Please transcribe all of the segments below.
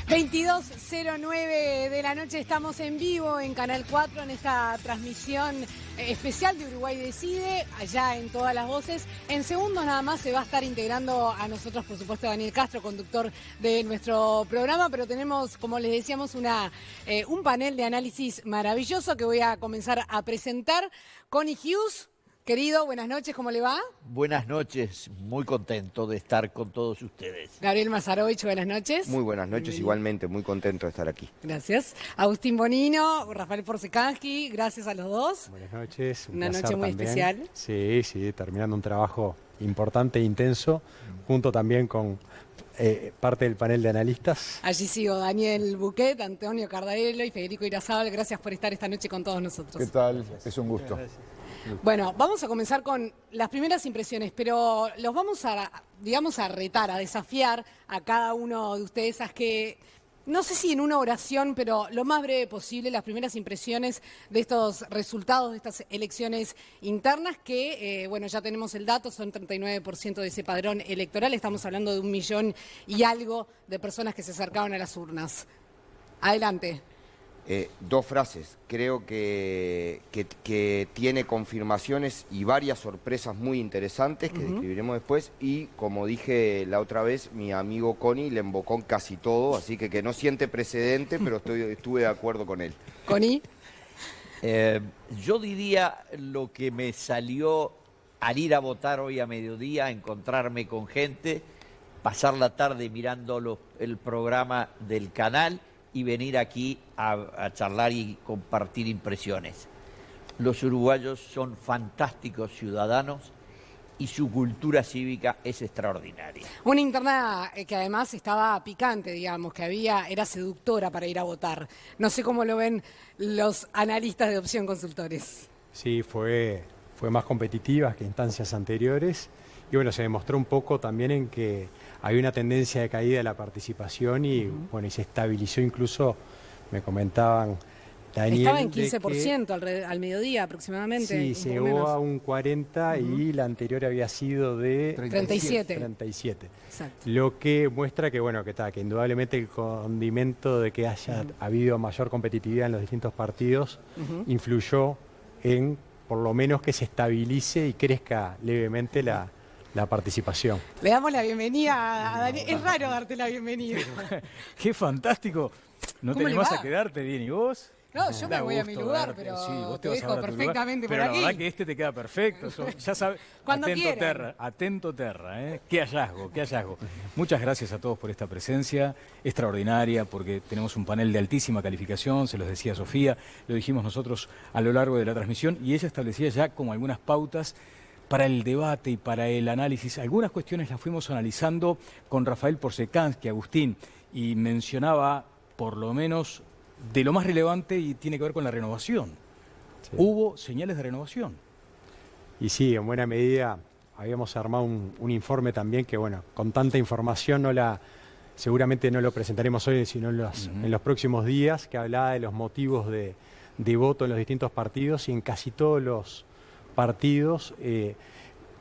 22:09 de la noche, estamos en vivo en Canal 4 en esta transmisión especial de Uruguay Decide, allá en todas las voces. En segundos nada más se va a estar integrando a nosotros, por supuesto, Daniel Castro, conductor de nuestro programa, pero tenemos, como les decíamos, un panel de análisis maravilloso que voy a comenzar a presentar. Connie Hughes. Querido, buenas noches, ¿cómo le va? Buenas noches, muy contento de estar con todos ustedes. Gabriel Mazarovich, buenas noches. Muy buenas noches, igualmente, muy contento de estar aquí. Gracias. Agustín Bonino, Rafael Porcecanski, gracias a los dos. Buenas noches. Una noche muy especial. Sí, terminando un trabajo importante e intenso, junto también con parte del panel de analistas. Allí sigo, Daniel Buquet, Antonio Cardarello y Federico Irazábal. Gracias por estar esta noche con todos nosotros. ¿Qué tal? Es un gusto. Bueno, vamos a comenzar con las primeras impresiones, pero los vamos a retar, a desafiar a cada uno de ustedes a que, no sé si en una oración, pero lo más breve posible, las primeras impresiones de estos resultados, de estas elecciones internas, que, bueno, ya tenemos el dato, son 39% de ese padrón electoral, estamos hablando de 1 millón y algo de personas que se acercaban a las urnas. Adelante. Dos frases. Creo que tiene confirmaciones y varias sorpresas muy interesantes que describiremos después. Y como dije la otra vez, mi amigo Connie le embocó en casi todo, así que no siente precedente, pero estuve de acuerdo con él. Connie. Yo diría lo que me salió al ir a votar hoy a mediodía, encontrarme con gente, pasar la tarde mirando el programa del canal y venir aquí a charlar y compartir impresiones. Los uruguayos son fantásticos ciudadanos y su cultura cívica es extraordinaria. Una interna que además estaba picante, digamos, era seductora para ir a votar. No sé cómo lo ven los analistas de Opción Consultores. Sí, fue más competitiva que instancias anteriores. Y bueno, se demostró un poco también en que hay una tendencia de caída de la participación y, bueno, y se estabilizó incluso, me comentaban Daniel. Estaba en 15% al mediodía aproximadamente. Sí, llegó a un 40% y la anterior había sido de 37. Exacto. Lo que muestra que, bueno, que indudablemente el condimento de que haya habido mayor competitividad en los distintos partidos influyó en, por lo menos, que se estabilice y crezca levemente la participación. Le damos la bienvenida a Daniel. Es raro darte la bienvenida. ¡Qué fantástico! ¿No te animás a quedarte bien? ¿Y vos? No, yo me voy a mi lugar, verte. pero sí, vos te vas dejo perfectamente por aquí. Pero la verdad que este te queda perfecto. Ya sabes, Cuando atento terra, ¿eh? Qué hallazgo, qué hallazgo. Muchas gracias a todos por esta presencia extraordinaria, porque tenemos un panel de altísima calificación, se los decía Sofía, lo dijimos nosotros a lo largo de la transmisión, y ella establecía ya como algunas pautas para el debate y para el análisis. Algunas cuestiones las fuimos analizando con Rafael Porcecanski, Agustín, y mencionaba por lo menos de lo más relevante y tiene que ver con la renovación. Sí. Hubo señales de renovación. Y sí, en buena medida habíamos armado un informe también que, bueno, con tanta información seguramente no lo presentaremos hoy, sino en los próximos días, que hablaba de los motivos de voto en los distintos partidos, y en casi todos los partidos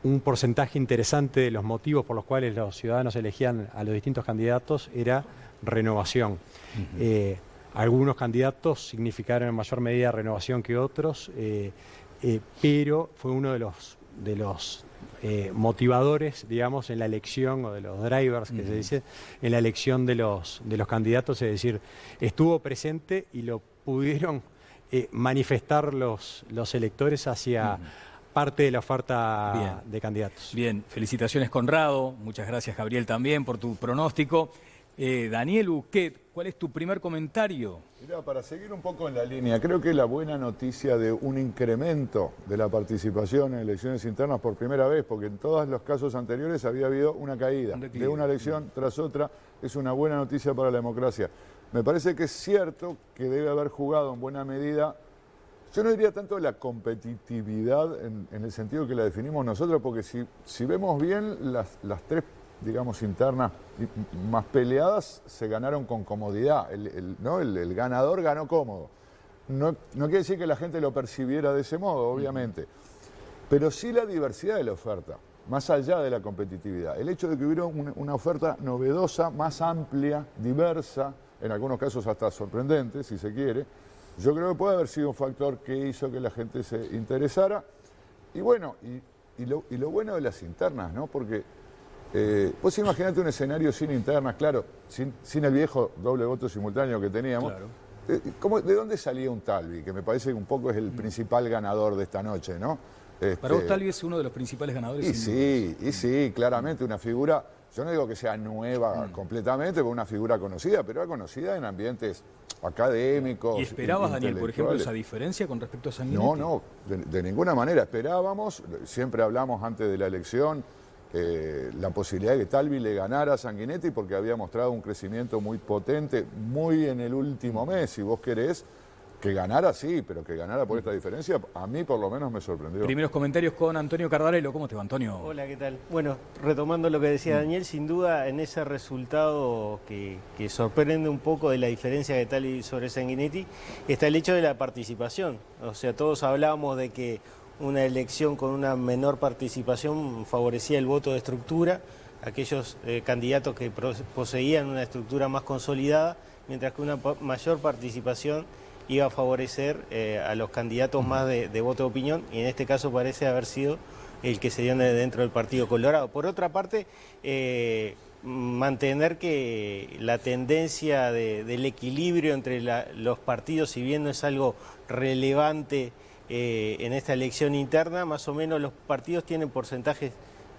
un porcentaje interesante de los motivos por los cuales los ciudadanos elegían a los distintos candidatos era renovación. Algunos candidatos significaron en mayor medida renovación que otros, pero fue uno de los motivadores, digamos, en la elección, o de los drivers que se dice, en la elección de los candidatos, es decir, estuvo presente y lo pudieron manifestar los electores hacia parte de la oferta de candidatos. Bien, felicitaciones Conrado, muchas gracias Gabriel también por tu pronóstico. Daniel Buquet, ¿cuál es tu primer comentario? Mirá, para seguir un poco en la línea, creo que la buena noticia de un incremento de la participación en elecciones internas por primera vez, porque en todos los casos anteriores había habido una caída de una elección tras otra, es una buena noticia para la democracia. Me parece que es cierto que debe haber jugado en buena medida, yo no diría tanto la competitividad en el sentido que la definimos nosotros, porque si vemos bien las tres, digamos, internas más peleadas se ganaron con comodidad. El ganador ganó cómodo. No quiere decir que la gente lo percibiera de ese modo, obviamente, pero sí la diversidad de la oferta, más allá de la competitividad. El hecho de que hubiera una oferta novedosa, más amplia, diversa, en algunos casos hasta sorprendentes, si se quiere. Yo creo que puede haber sido un factor que hizo que la gente se interesara. Y bueno, y lo bueno de las internas, ¿no? Porque vos imaginate un escenario sin internas, claro, sin el viejo doble voto simultáneo que teníamos. Claro. ¿De dónde salía un Talvi? Que me parece que un poco es el principal ganador de esta noche, ¿no? Para vos Talvi es uno de los principales ganadores. Y sí, claramente una figura, yo no digo que sea nueva completamente, pero una figura conocida, pero era conocida en ambientes académicos. ¿Y esperabas, Daniel, por ejemplo, esa diferencia con respecto a Sanguinetti? No, de ninguna manera esperábamos, siempre hablamos antes de la elección, la posibilidad de que Talvi le ganara a Sanguinetti porque había mostrado un crecimiento muy potente, muy en el último mes, si vos querés. Que ganara, sí, pero que ganara por esta diferencia, a mí por lo menos me sorprendió. Primeros comentarios con Antonio Cardarello. ¿Cómo te va, Antonio? Hola, ¿qué tal? Bueno, retomando lo que decía Daniel, sin duda en ese resultado que sorprende un poco de la diferencia de Talvi sobre Sanguinetti, está el hecho de la participación. O sea, todos hablábamos de que una elección con una menor participación favorecía el voto de estructura, aquellos candidatos que poseían una estructura más consolidada, mientras que una mayor participación iba a favorecer a los candidatos más de voto de opinión, y en este caso parece haber sido el que se dio dentro del Partido Colorado. Por otra parte, mantener que la tendencia del equilibrio entre los partidos, si bien no es algo relevante en esta elección interna, más o menos los partidos tienen porcentajes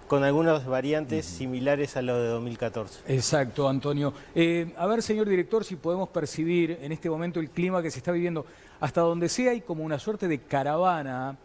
con algunas variantes similares a lo de 2014. Exacto, Antonio. A ver, señor director, si podemos percibir en este momento el clima que se está viviendo. Hasta donde sea hay como una suerte de caravana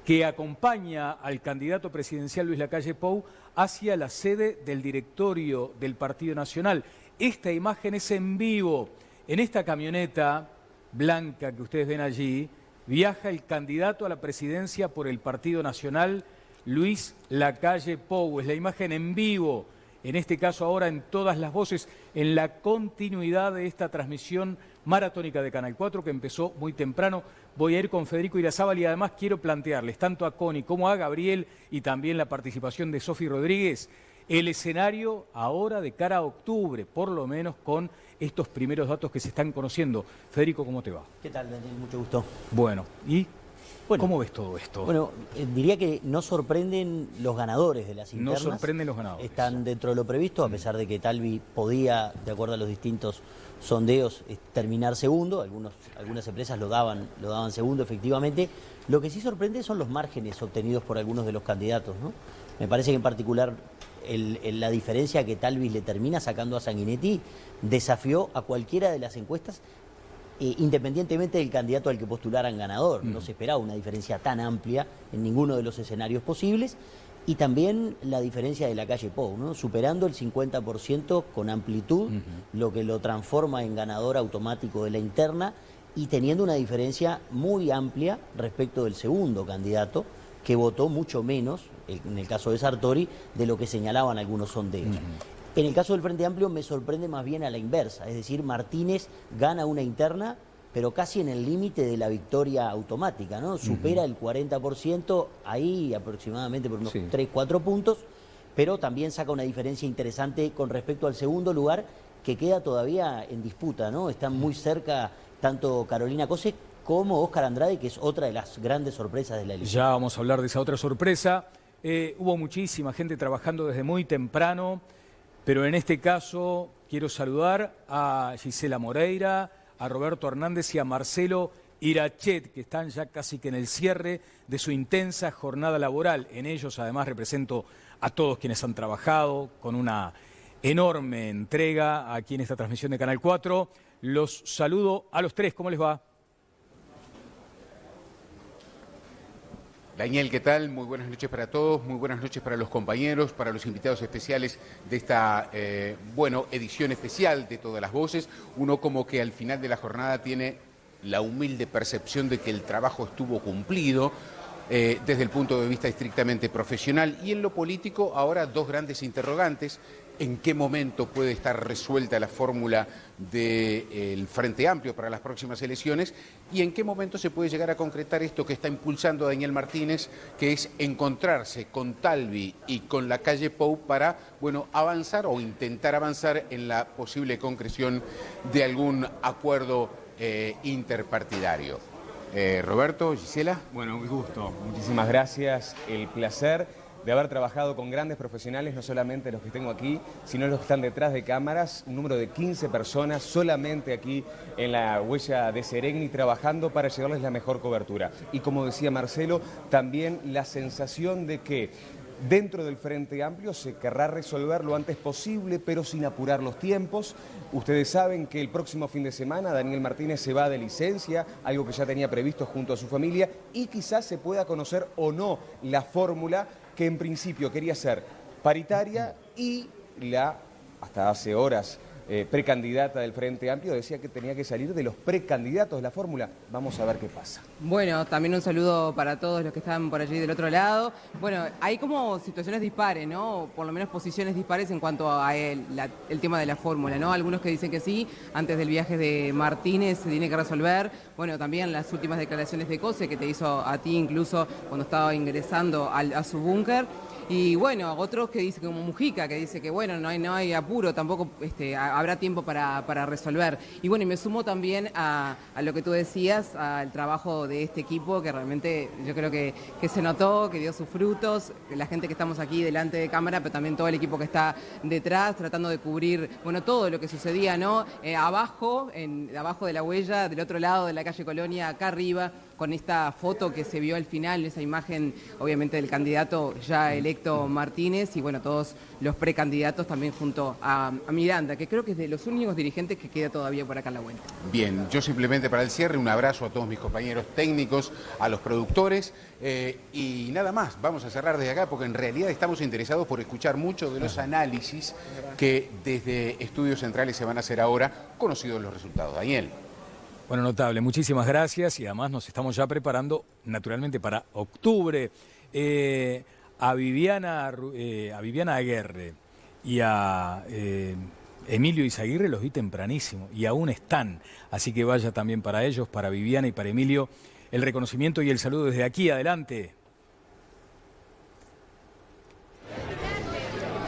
que acompaña al candidato presidencial Luis Lacalle Pou hacia la sede del directorio del Partido Nacional. Esta imagen es en vivo. En esta camioneta blanca que ustedes ven allí, viaja el candidato a la presidencia por el Partido Nacional, Luis Lacalle Pou. Es la imagen en vivo, en este caso ahora en todas las voces, en la continuidad de esta transmisión maratónica de Canal 4 que empezó muy temprano. Voy a ir con Federico Irazábal y además quiero plantearles tanto a Connie como a Gabriel y también la participación de Sofi Rodríguez, el escenario ahora de cara a octubre, por lo menos con estos primeros datos que se están conociendo. Federico, ¿cómo te va? ¿Qué tal, Daniel? Mucho gusto. Bueno, ¿y cómo ves todo esto? Bueno, diría que no sorprenden los ganadores de las internas. No sorprenden los ganadores. Están dentro de lo previsto, a pesar de que Talvi podía, de acuerdo a los distintos sondeos, terminar segundo. Algunas empresas lo daban segundo, efectivamente. Lo que sí sorprende son los márgenes obtenidos por algunos de los candidatos, ¿no? Me parece que en particular la diferencia que Talvi le termina sacando a Sanguinetti desafió a cualquiera de las encuestas, independientemente del candidato al que postularan ganador. No se esperaba una diferencia tan amplia en ninguno de los escenarios posibles. Y también la diferencia de Lacalle Pou, ¿no? Superando el 50% con amplitud, lo que lo transforma en ganador automático de la interna, y teniendo una diferencia muy amplia respecto del segundo candidato, que votó mucho menos, en el caso de Sartori, de lo que señalaban algunos sondeos. En el caso del Frente Amplio me sorprende más bien a la inversa, es decir, Martínez gana una interna, pero casi en el límite de la victoria automática, ¿no? Supera el 40%, ahí aproximadamente por unos 3-4 puntos, pero también saca una diferencia interesante con respecto al segundo lugar, que queda todavía en disputa, ¿no? Están muy cerca tanto Carolina Cose como Óscar Andrade, que es otra de las grandes sorpresas de la elección. Ya vamos a hablar de esa otra sorpresa. Hubo muchísima gente trabajando desde muy temprano, pero en este caso quiero saludar a Gisela Moreira, a Roberto Hernández y a Marcelo Irachet, que están ya casi que en el cierre de su intensa jornada laboral. En ellos además represento a todos quienes han trabajado con una enorme entrega aquí en esta transmisión de Canal 4. Los saludo a los tres, ¿cómo les va? Daniel, ¿qué tal? Muy buenas noches para todos, muy buenas noches para los compañeros, para los invitados especiales de esta, edición especial de Todas las Voces. Uno como que al final de la jornada tiene la humilde percepción de que el trabajo estuvo cumplido desde el punto de vista estrictamente profesional. Y en lo político, ahora dos grandes interrogantes. en qué momento puede estar resuelta la fórmula del Frente Amplio para las próximas elecciones y en qué momento se puede llegar a concretar esto que está impulsando Daniel Martínez, que es encontrarse con Talvi y con la calle Pou para, bueno, avanzar o intentar avanzar en la posible concreción de algún acuerdo interpartidario. Roberto, Gisela. Bueno, un gusto. Muchísimas gracias. El placer de haber trabajado con grandes profesionales, no solamente los que tengo aquí, sino los que están detrás de cámaras, un número de 15 personas solamente aquí en la huella de Seregni trabajando para llevarles la mejor cobertura. Y como decía Marcelo, también la sensación de que dentro del Frente Amplio se querrá resolver lo antes posible, pero sin apurar los tiempos. Ustedes saben que el próximo fin de semana Daniel Martínez se va de licencia, algo que ya tenía previsto junto a su familia, y quizás se pueda conocer o no la fórmula que en principio quería ser paritaria y la, hasta hace horas, precandidata del Frente Amplio decía que tenía que salir de los precandidatos de la fórmula. Vamos a ver qué pasa. Bueno, también un saludo para todos los que están por allí del otro lado. Bueno, hay como situaciones dispares, ¿no? Por lo menos posiciones dispares en cuanto a el tema de la fórmula, ¿no? Algunos que dicen que sí, antes del viaje de Martínez se tiene que resolver. Bueno, también las últimas declaraciones de Cose que te hizo a ti incluso cuando estaba ingresando a su búnker. Y bueno, otros que dicen, como Mujica, que dice que bueno, no hay apuro, tampoco habrá tiempo para resolver. Y bueno, y me sumo también a lo que tú decías, al trabajo de este equipo, que realmente yo creo que se notó, que dio sus frutos, la gente que estamos aquí delante de cámara, pero también todo el equipo que está detrás, tratando de cubrir, bueno, todo lo que sucedía, ¿no? Abajo de la huella, del otro lado de la calle Colonia, acá arriba, con esta foto que se vio al final, esa imagen, obviamente, del candidato ya electo Martínez y, bueno, todos los precandidatos también junto a Miranda, que creo que es de los únicos dirigentes que queda todavía por acá en la vuelta. Bien, yo simplemente para el cierre un abrazo a todos mis compañeros técnicos, a los productores y nada más. Vamos a cerrar desde acá porque en realidad estamos interesados por escuchar mucho de los análisis que desde Estudios Centrales se van a hacer ahora, conocidos los resultados. Daniel. Bueno, notable, muchísimas gracias y además nos estamos ya preparando naturalmente para octubre. A Viviana Aguerre y a Emilio Izaguirre los vi tempranísimo y aún están, así que vaya también para ellos, para Viviana y para Emilio, el reconocimiento y el saludo desde aquí, adelante.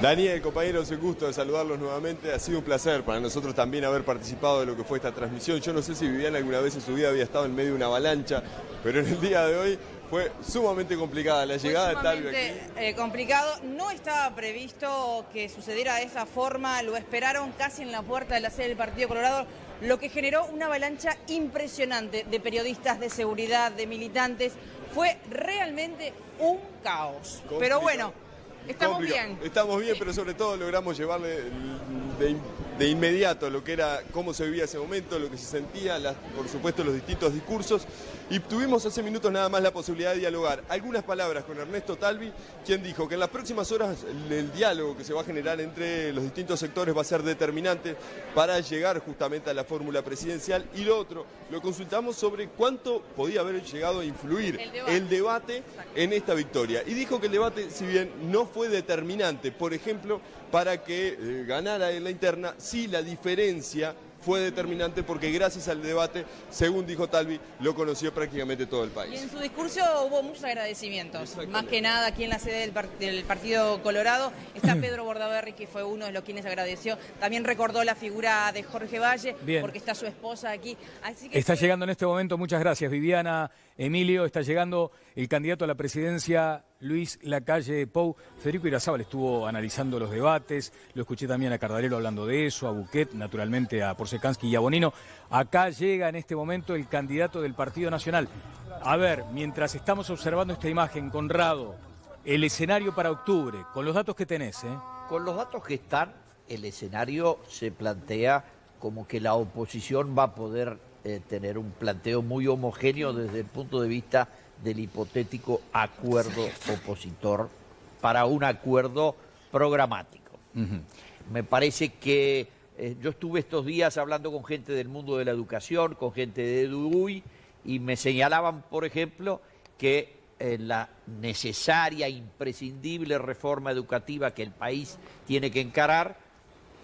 Daniel, compañeros, un gusto de saludarlos nuevamente. Ha sido un placer para nosotros también haber participado de lo que fue esta transmisión. Yo no sé si Viviana alguna vez en su vida había estado en medio de una avalancha, pero en el día de hoy fue sumamente complicada la llegada de Talvi aquí. Complicado. No estaba previsto que sucediera de esa forma. Lo esperaron casi en la puerta de la sede del Partido Colorado, lo que generó una avalancha impresionante de periodistas, de seguridad, de militantes. Fue realmente un caos. Complicado. Pero bueno, estamos bien. Estamos bien, pero sobre todo logramos llevarle de inmediato lo que era, cómo se vivía ese momento, lo que se sentía, por supuesto los distintos discursos. Y tuvimos hace minutos nada más la posibilidad de dialogar. Algunas palabras con Ernesto Talvi, quien dijo que en las próximas horas el diálogo que se va a generar entre los distintos sectores va a ser determinante para llegar justamente a la fórmula presidencial. Y lo otro, lo consultamos sobre cuánto podía haber llegado a influir el debate en esta victoria. Y dijo que el debate, si bien no fue determinante, por ejemplo, para que ganara en la interna, sí la diferencia fue determinante porque gracias al debate, según dijo Talvi, lo conoció prácticamente todo el país. Y en su discurso hubo muchos agradecimientos, más que nada aquí en la sede del Partido Colorado está Pedro Bordaberry, que fue uno de los quienes agradeció. También recordó la figura de Jorge Valle, porque está su esposa aquí. Así que está llegando en este momento, muchas gracias Viviana, Emilio, está llegando el candidato a la presidencia, Luis Lacalle Pou. Federico Irazábal estuvo analizando los debates, lo escuché también a Cardarello hablando de eso, a Buquet, naturalmente a Porsekansky y a Bonino. Acá llega en este momento el candidato del Partido Nacional. A ver, mientras estamos observando esta imagen, Conrado, el escenario para octubre, con los datos que tenés, ¿eh? Con los datos que están, el escenario se plantea como que la oposición va a poder tener un planteo muy homogéneo desde el punto de vista del hipotético acuerdo opositor para un acuerdo programático. Me parece que yo estuve estos días hablando con gente del mundo de la educación, con gente de EDUI, y me señalaban, por ejemplo, que la necesaria, imprescindible reforma educativa que el país tiene que encarar,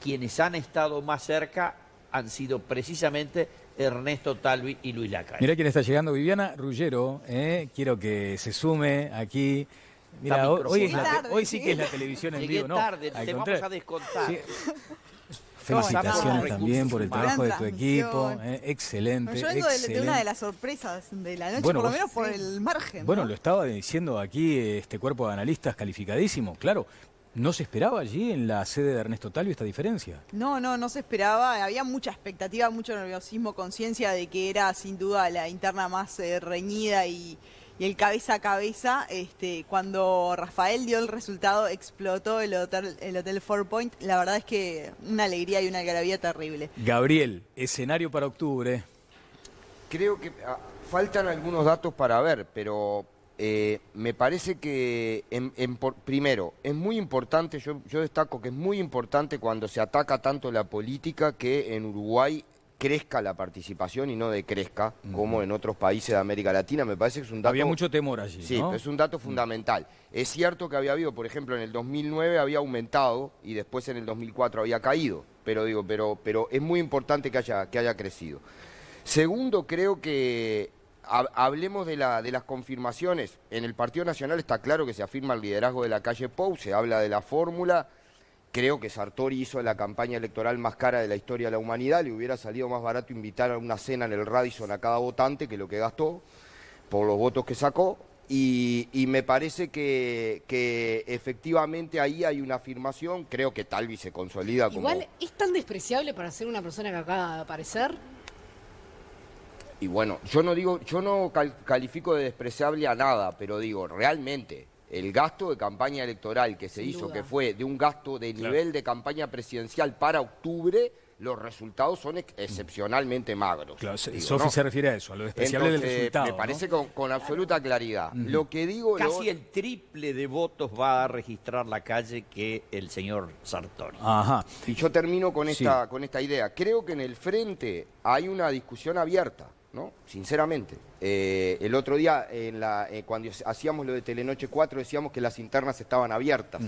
quienes han estado más cerca han sido precisamente Ernesto Talvi y Luis Lacalle. Mirá quién está llegando, Viviana Ruggero, quiero que se sume aquí. Mira, hoy sí que es la televisión en vivo, ¿no? Tarde, te vamos a descontar. Sí. Felicitaciones también por el trabajo de tu equipo, excelente. Yo vengo de una de las sorpresas de la noche, por lo menos por el margen. Bueno, ¿no? lo estaba diciendo aquí este cuerpo de analistas calificadísimo, claro. ¿No se esperaba allí en la sede de Ernesto Talvi esta diferencia? No se esperaba. Había mucha expectativa, mucho nerviosismo, conciencia de que era sin duda la interna más reñida y el cabeza a cabeza. Cuando Rafael dio el resultado, explotó el hotel Four Point. La verdad es que una alegría y una algarabía terrible. Gabriel, escenario para octubre. Creo que faltan algunos datos para ver, pero me parece que, primero, es muy importante, yo destaco que es muy importante cuando se ataca tanto la política que en Uruguay crezca la participación y no decrezca, como en otros países de América Latina. Me parece que es un dato... Había mucho temor allí, sí, ¿no? es un dato fundamental. Es cierto que había habido, por ejemplo, en el 2009 había aumentado y después en el 2004 había caído, pero es muy importante que haya crecido. Segundo, creo que hablemos de las confirmaciones. En el Partido Nacional está claro que se afirma el liderazgo de Lacalle Pou, se habla de la fórmula. Creo que Sartori hizo la campaña electoral más cara de la historia de la humanidad. Le hubiera salido más barato invitar a una cena en el Radisson a cada votante que lo que gastó por los votos que sacó. Y me parece que efectivamente ahí hay una afirmación. Creo que Talvi se consolida como... Igual, ¿es tan despreciable para ser una persona que acaba de aparecer? Y bueno, yo no califico de despreciable a nada, pero digo, realmente, el gasto de campaña electoral que se hizo, que fue de un gasto de nivel de campaña presidencial para octubre, los resultados son excepcionalmente magros. Claro, Sofi se refiere a eso, a lo despreciable del resultado. Me parece con absoluta claridad. Lo que digo... Casi el triple de votos va a registrar Lacalle que el señor Sartori. Ajá. Y yo termino con esta idea. Creo que en el frente hay una discusión abierta, ¿no? Sinceramente. El otro día, cuando hacíamos lo de Telenoche 4, decíamos que las internas estaban abiertas.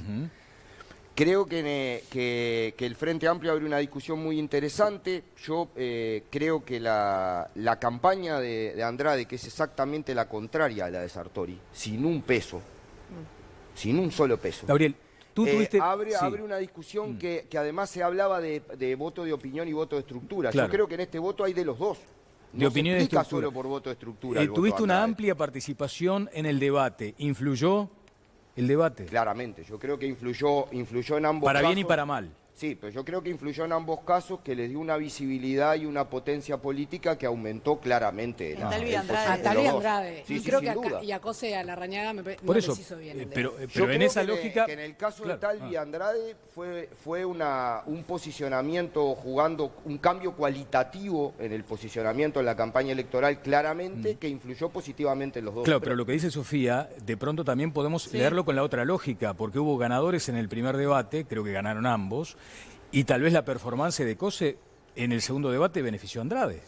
Creo que el Frente Amplio abre una discusión muy interesante. Yo creo que la campaña de Andrade, que es exactamente la contraria a la de Sartori, sin un peso, sin un solo peso. Gabriel, tú tuviste... abre una discusión que además se hablaba de voto de opinión y voto de estructura. Claro. Yo creo que en este voto hay de los dos. De opinión y de estructura. Solo por voto de estructura. Tuviste una amplia participación en el debate. ¿Influyó el debate? Claramente, yo creo que influyó en ambos casos. Para bien y para mal. Sí, pero yo creo que influyó en ambos casos, que les dio una visibilidad y una potencia política que aumentó claramente. A Talvi Andrade. Sí, y creo que duda. y a Cose a Larrañaga no Por eso, les hizo bien. pero en esa lógica... Que en el caso de Talvi Andrade fue un posicionamiento jugando, un cambio cualitativo en el posicionamiento en la campaña electoral claramente, que influyó positivamente en los dos. Claro, pero lo que dice Sofía, de pronto también podemos leerlo con la otra lógica, porque hubo ganadores en el primer debate, creo que ganaron ambos, y tal vez la performance de Cose en el segundo debate benefició a Andrade.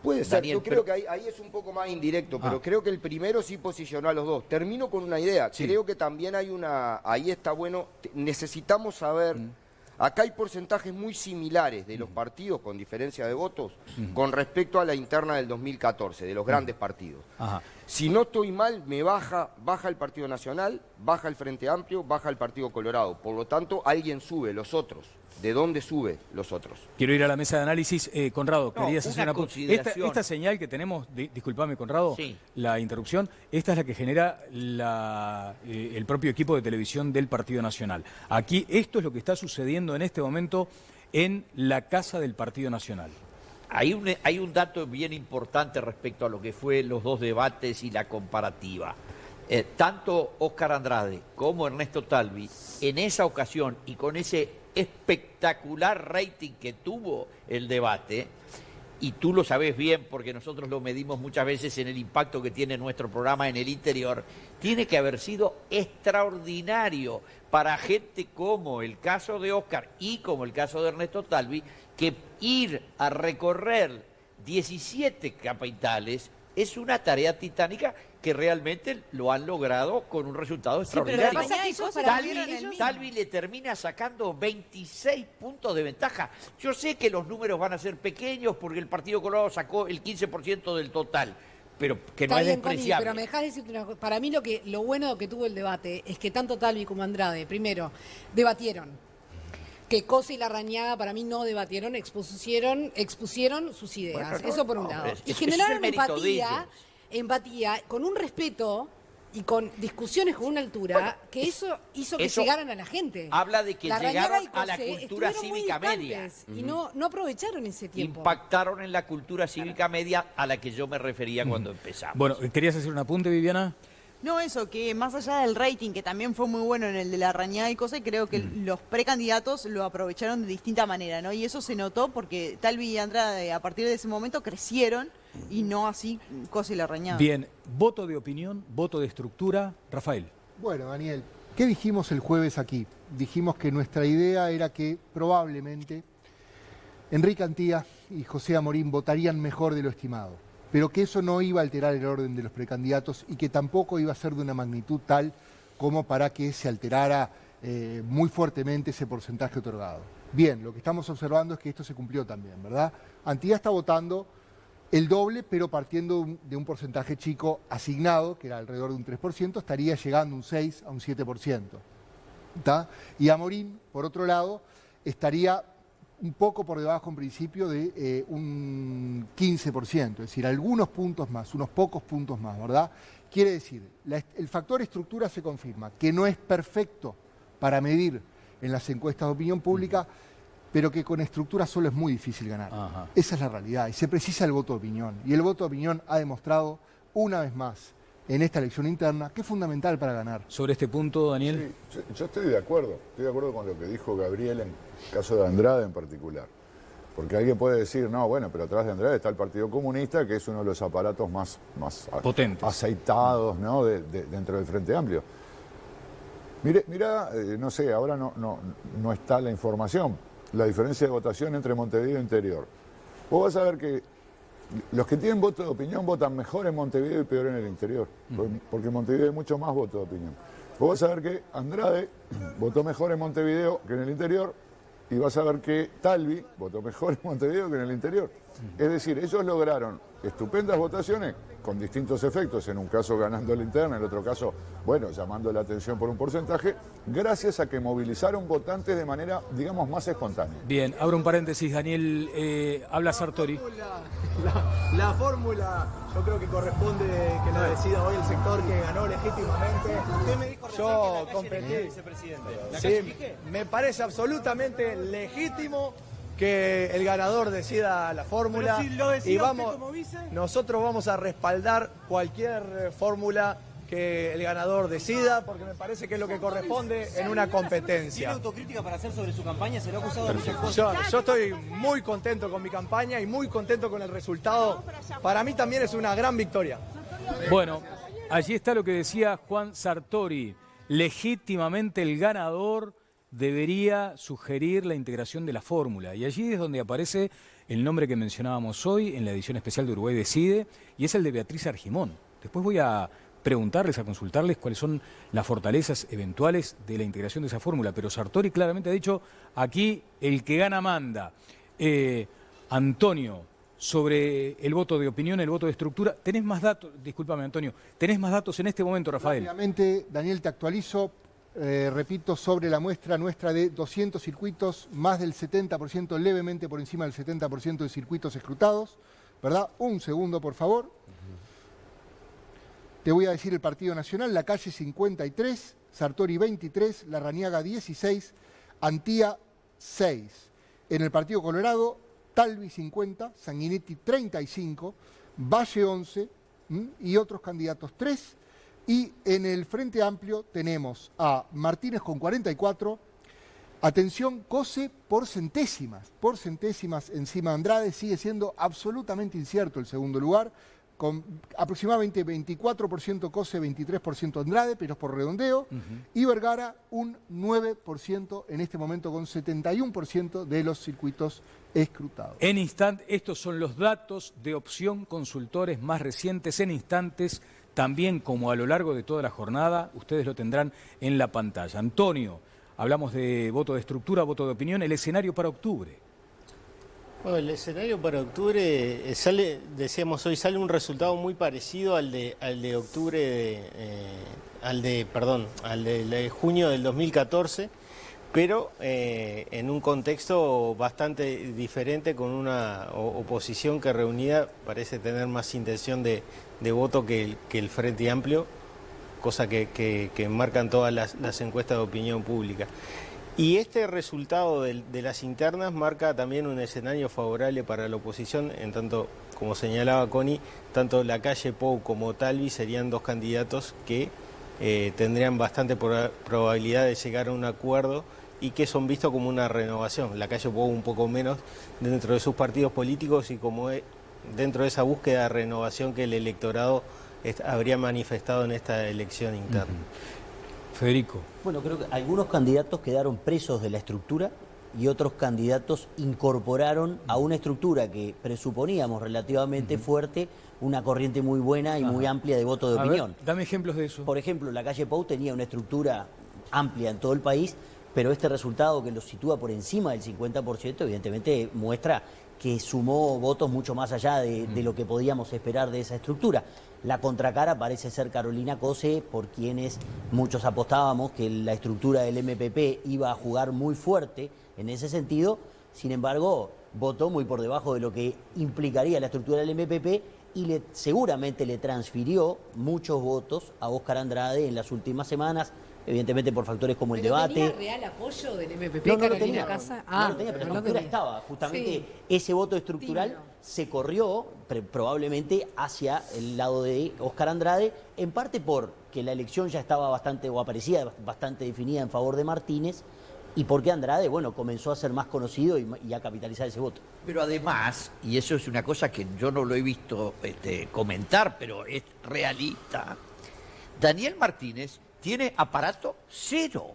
Puede ser, Daniel, yo creo que ahí es un poco más indirecto, pero creo que el primero sí posicionó a los dos. Termino con una idea, creo que también hay ahí está bueno, necesitamos saber, acá hay porcentajes muy similares de los partidos, con diferencia de votos, con respecto a la interna del 2014, de los grandes partidos. Si no estoy mal, me baja el Partido Nacional, baja el Frente Amplio, baja el Partido Colorado. Por lo tanto, alguien sube, los otros. ¿De dónde sube los otros? Quiero ir a la mesa de análisis. Conrado, querías hacer una consideración. Esta señal que tenemos, disculpame Conrado, la interrupción, esta es la que genera el propio equipo de televisión del Partido Nacional. Aquí esto es lo que está sucediendo en este momento en la casa del Partido Nacional. Hay un dato bien importante respecto a lo que fue los dos debates y la comparativa. Tanto Óscar Andrade como Ernesto Talvi, en esa ocasión y con ese espectacular rating que tuvo el debate, y tú lo sabés bien porque nosotros lo medimos muchas veces en el impacto que tiene nuestro programa en el interior, tiene que haber sido extraordinario para gente como el caso de Óscar y como el caso de Ernesto Talvi, que ir a recorrer 17 capitales Es una tarea titánica que realmente lo han logrado con un resultado extraordinario. Talvi le termina sacando 26 puntos de ventaja. Yo sé que los números van a ser pequeños porque el Partido Colorado sacó el 15% del total, pero que no es despreciable. Pero me dejás decirte una cosa. Para mí lo bueno que tuvo el debate es que tanto Talvi como Andrade, primero, debatieron. Que Cose y Larrañaga para mí no debatieron, expusieron sus ideas. Bueno, eso por un lado. Y generaron empatía con un respeto y con discusiones con una altura, que eso hizo que llegaran a la gente. Habla de que llegaron a la Cose cultura cívica media. Y no aprovecharon ese tiempo. Impactaron en la cultura cívica media a la que yo me refería cuando empezamos. Bueno, ¿querías hacer un apunte, Viviana? No, eso, que más allá del rating, que también fue muy bueno en el de Larrañaga y Cose, creo que los precandidatos lo aprovecharon de distinta manera, ¿no? Y eso se notó porque Talvi y Andrade a partir de ese momento crecieron y no así Cose y Larrañaga. Bien, voto de opinión, voto de estructura. Rafael. Bueno, Daniel, ¿qué dijimos el jueves aquí? Dijimos que nuestra idea era que probablemente Enrique Antía y José Amorín votarían mejor de lo estimado, pero que eso no iba a alterar el orden de los precandidatos y que tampoco iba a ser de una magnitud tal como para que se alterara muy fuertemente ese porcentaje otorgado. Bien, lo que estamos observando es que esto se cumplió también, ¿verdad? Antía está votando el doble, pero partiendo de un porcentaje chico asignado, que era alrededor de un 3%, estaría llegando a un 6, a un 7%. ¿Tá? Y Amorín, por otro lado, estaría un poco por debajo en principio de un 15%, es decir, algunos puntos más, unos pocos puntos más, ¿verdad? Quiere decir, el factor estructura se confirma, que no es perfecto para medir en las encuestas de opinión pública, pero que con estructura solo es muy difícil ganar. Ajá. Esa es la realidad, y se precisa el voto de opinión. Y el voto de opinión ha demostrado, una vez más, en esta elección interna, que es fundamental para ganar. Sobre este punto, Daniel. Sí, yo estoy de acuerdo con lo que dijo Gabriel en el caso de Andrade en particular. Porque alguien puede decir, no, bueno, pero atrás de Andrade está el Partido Comunista, que es uno de los aparatos más potentes, aceitados, ¿no? dentro del Frente Amplio. Mira, no sé, ahora no está la información, la diferencia de votación entre Montevideo e Interior. Vos vas a ver que los que tienen voto de opinión votan mejor en Montevideo y peor en el interior, porque en Montevideo hay mucho más voto de opinión. Vos vas a ver que Andrade votó mejor en Montevideo que en el interior, y vas a ver que Talvi votó mejor en Montevideo que en el interior. Es decir, ellos lograron estupendas votaciones con distintos efectos, en un caso ganando la interna, en el otro caso, bueno, llamando la atención por un porcentaje, gracias a que movilizaron votantes de manera, digamos, más espontánea. Bien, abro un paréntesis, Daniel, habla Sartori. La fórmula, yo creo que corresponde que lo decida hoy el sector que ganó legítimamente. Usted me dijo yo que competí. Vicepresidente. Sí, me parece absolutamente legítimo que el ganador decida la fórmula. Pero si lo decía y vamos, usted como vice. nosotros vamos a respaldar cualquier fórmula que el ganador decida, porque me parece que es lo que corresponde en una competencia. ¿Tiene autocrítica para hacer sobre su campaña? Se lo ha acusado de muchas cosas. Yo estoy muy contento con mi campaña y muy contento con el resultado. Para mí también es una gran victoria. Bueno, allí está lo que decía Juan Sartori. Legítimamente el ganador debería sugerir la integración de la fórmula. Y allí es donde aparece el nombre que mencionábamos hoy en la edición especial de Uruguay Decide, y es el de Beatriz Argimón. Después voy a preguntarles, a consultarles cuáles son las fortalezas eventuales de la integración de esa fórmula, pero Sartori claramente ha dicho, aquí el que gana manda. Antonio, sobre el voto de opinión, el voto de estructura, ¿tenés más datos? Discúlpame, Antonio, ¿tenés más datos en este momento, Rafael? Rápidamente, Daniel, te actualizo, repito, sobre la muestra nuestra de 200 circuitos, más del 70%, levemente por encima del 70% de circuitos escrutados, ¿verdad? Un segundo, por favor. Te voy a decir el Partido Nacional: La Calle 53, Sartori 23, Larrañaga 16, Antía 6. En el Partido Colorado, Talvi 50, Sanguinetti 35, Valle 11 y otros candidatos 3. Y en el Frente Amplio tenemos a Martínez con 44, atención, Cose por centésimas encima de Andrade, sigue siendo absolutamente incierto el segundo lugar, con aproximadamente 24% COSE, 23% Andrade, pero es por redondeo, y Vergara un 9% en este momento con 71% de los circuitos escrutados. En instantes, estos son los datos de Opción Consultores más recientes en instantes, también como a lo largo de toda la jornada, ustedes lo tendrán en la pantalla. Antonio, hablamos de voto de estructura, voto de opinión, el escenario para octubre. Bueno, el escenario para octubre sale, decíamos hoy, sale un resultado muy parecido al de octubre, al de junio del 2014, pero en un contexto bastante diferente, con una oposición que reunida parece tener más intención de voto que el Frente Amplio, cosa que marcan todas las encuestas de opinión pública. Y este resultado de las internas marca también un escenario favorable para la oposición, en tanto, como señalaba Connie, tanto Lacalle Pou como Talvi serían dos candidatos que tendrían bastante probabilidad de llegar a un acuerdo y que son vistos como una renovación. Lacalle Pou un poco menos dentro de sus partidos políticos y como dentro de esa búsqueda de renovación que el electorado habría manifestado en esta elección interna. Federico. Bueno, creo que algunos candidatos quedaron presos de la estructura y otros candidatos incorporaron a una estructura que presuponíamos relativamente fuerte una corriente muy buena y muy amplia de voto de opinión. Ver, dame ejemplos de eso. Por ejemplo, Lacalle Pou tenía una estructura amplia en todo el país, pero este resultado que lo sitúa por encima del 50%, evidentemente muestra que sumó votos mucho más allá de lo que podíamos esperar de esa estructura. La contracara parece ser Carolina Cose, por quienes muchos apostábamos que la estructura del MPP iba a jugar muy fuerte en ese sentido. Sin embargo, votó muy por debajo de lo que implicaría la estructura del MPP y seguramente le transfirió muchos votos a Óscar Andrade en las últimas semanas, evidentemente por factores como el debate. ¿Tenía real apoyo del MPP, no lo Carolina tenía, Casa? no lo tenía, pero la estructura estaba. Justamente ese voto estructural se corrió probablemente hacia el lado de Óscar Andrade, en parte porque la elección ya estaba bastante, o aparecía bastante definida en favor de Martínez, y porque Andrade, bueno, comenzó a ser más conocido y a capitalizar ese voto. Pero además, y eso es una cosa que yo no lo he visto comentar, pero es realista, Daniel Martínez tiene aparato cero,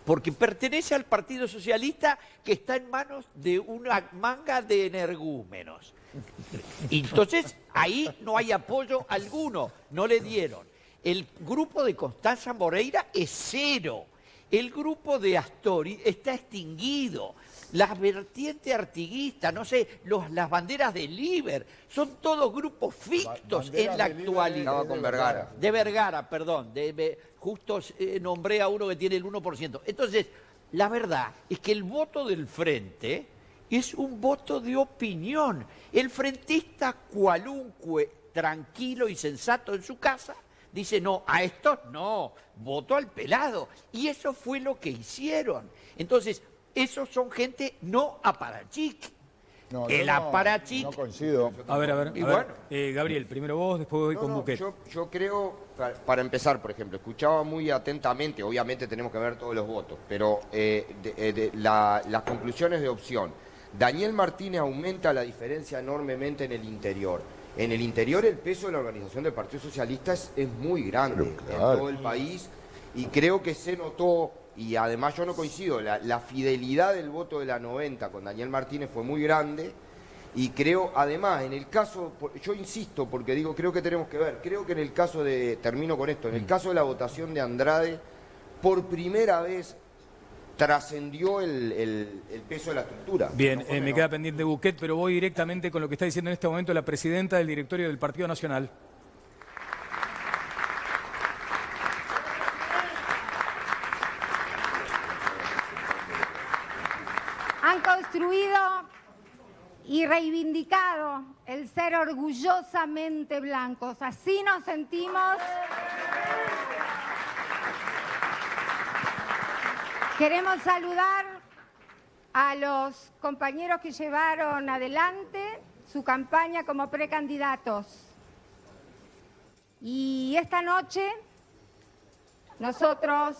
porque pertenece al Partido Socialista que está en manos de una manga de energúmenos. Entonces, ahí no hay apoyo alguno, no le dieron. El grupo de Constanza Moreira es cero. El grupo de Astori está extinguido. Las vertientes artiguistas, no sé, las banderas de Liber, son todos grupos fictos en la actualidad. Estaba con Vergara. De Vergara, perdón. Justo nombré a uno que tiene el 1%. Entonces, la verdad es que el voto del Frente es un voto de opinión. El frentista cualunque, tranquilo y sensato en su casa, dice, no, a estos no, voto al pelado. Y eso fue lo que hicieron. Entonces, esos son gente no aparachic. No, el aparachic... No coincido. A ver. Y bueno. Gabriel, primero vos, después voy con Buquet. Yo creo, para empezar, por ejemplo, escuchaba muy atentamente, obviamente tenemos que ver todos los votos, pero las conclusiones de Opción. Daniel Martínez aumenta la diferencia enormemente en el interior. En el interior el peso de la organización del Partido Socialista es muy grande en todo el país y creo que se notó, y además yo no coincido, la fidelidad del voto de la 90 con Daniel Martínez fue muy grande y creo, además, en el caso, yo insisto porque digo, creo que tenemos que ver, creo que en el caso termino con esto, en el caso de la votación de Andrade, por primera vez trascendió el peso de la estructura. Bien, me queda pendiente Buquet, pero voy directamente con lo que está diciendo en este momento la presidenta del directorio del Partido Nacional. Han construido y reivindicado el ser orgullosamente blancos. Así nos sentimos. Queremos saludar a los compañeros que llevaron adelante su campaña como precandidatos. Y esta noche nosotros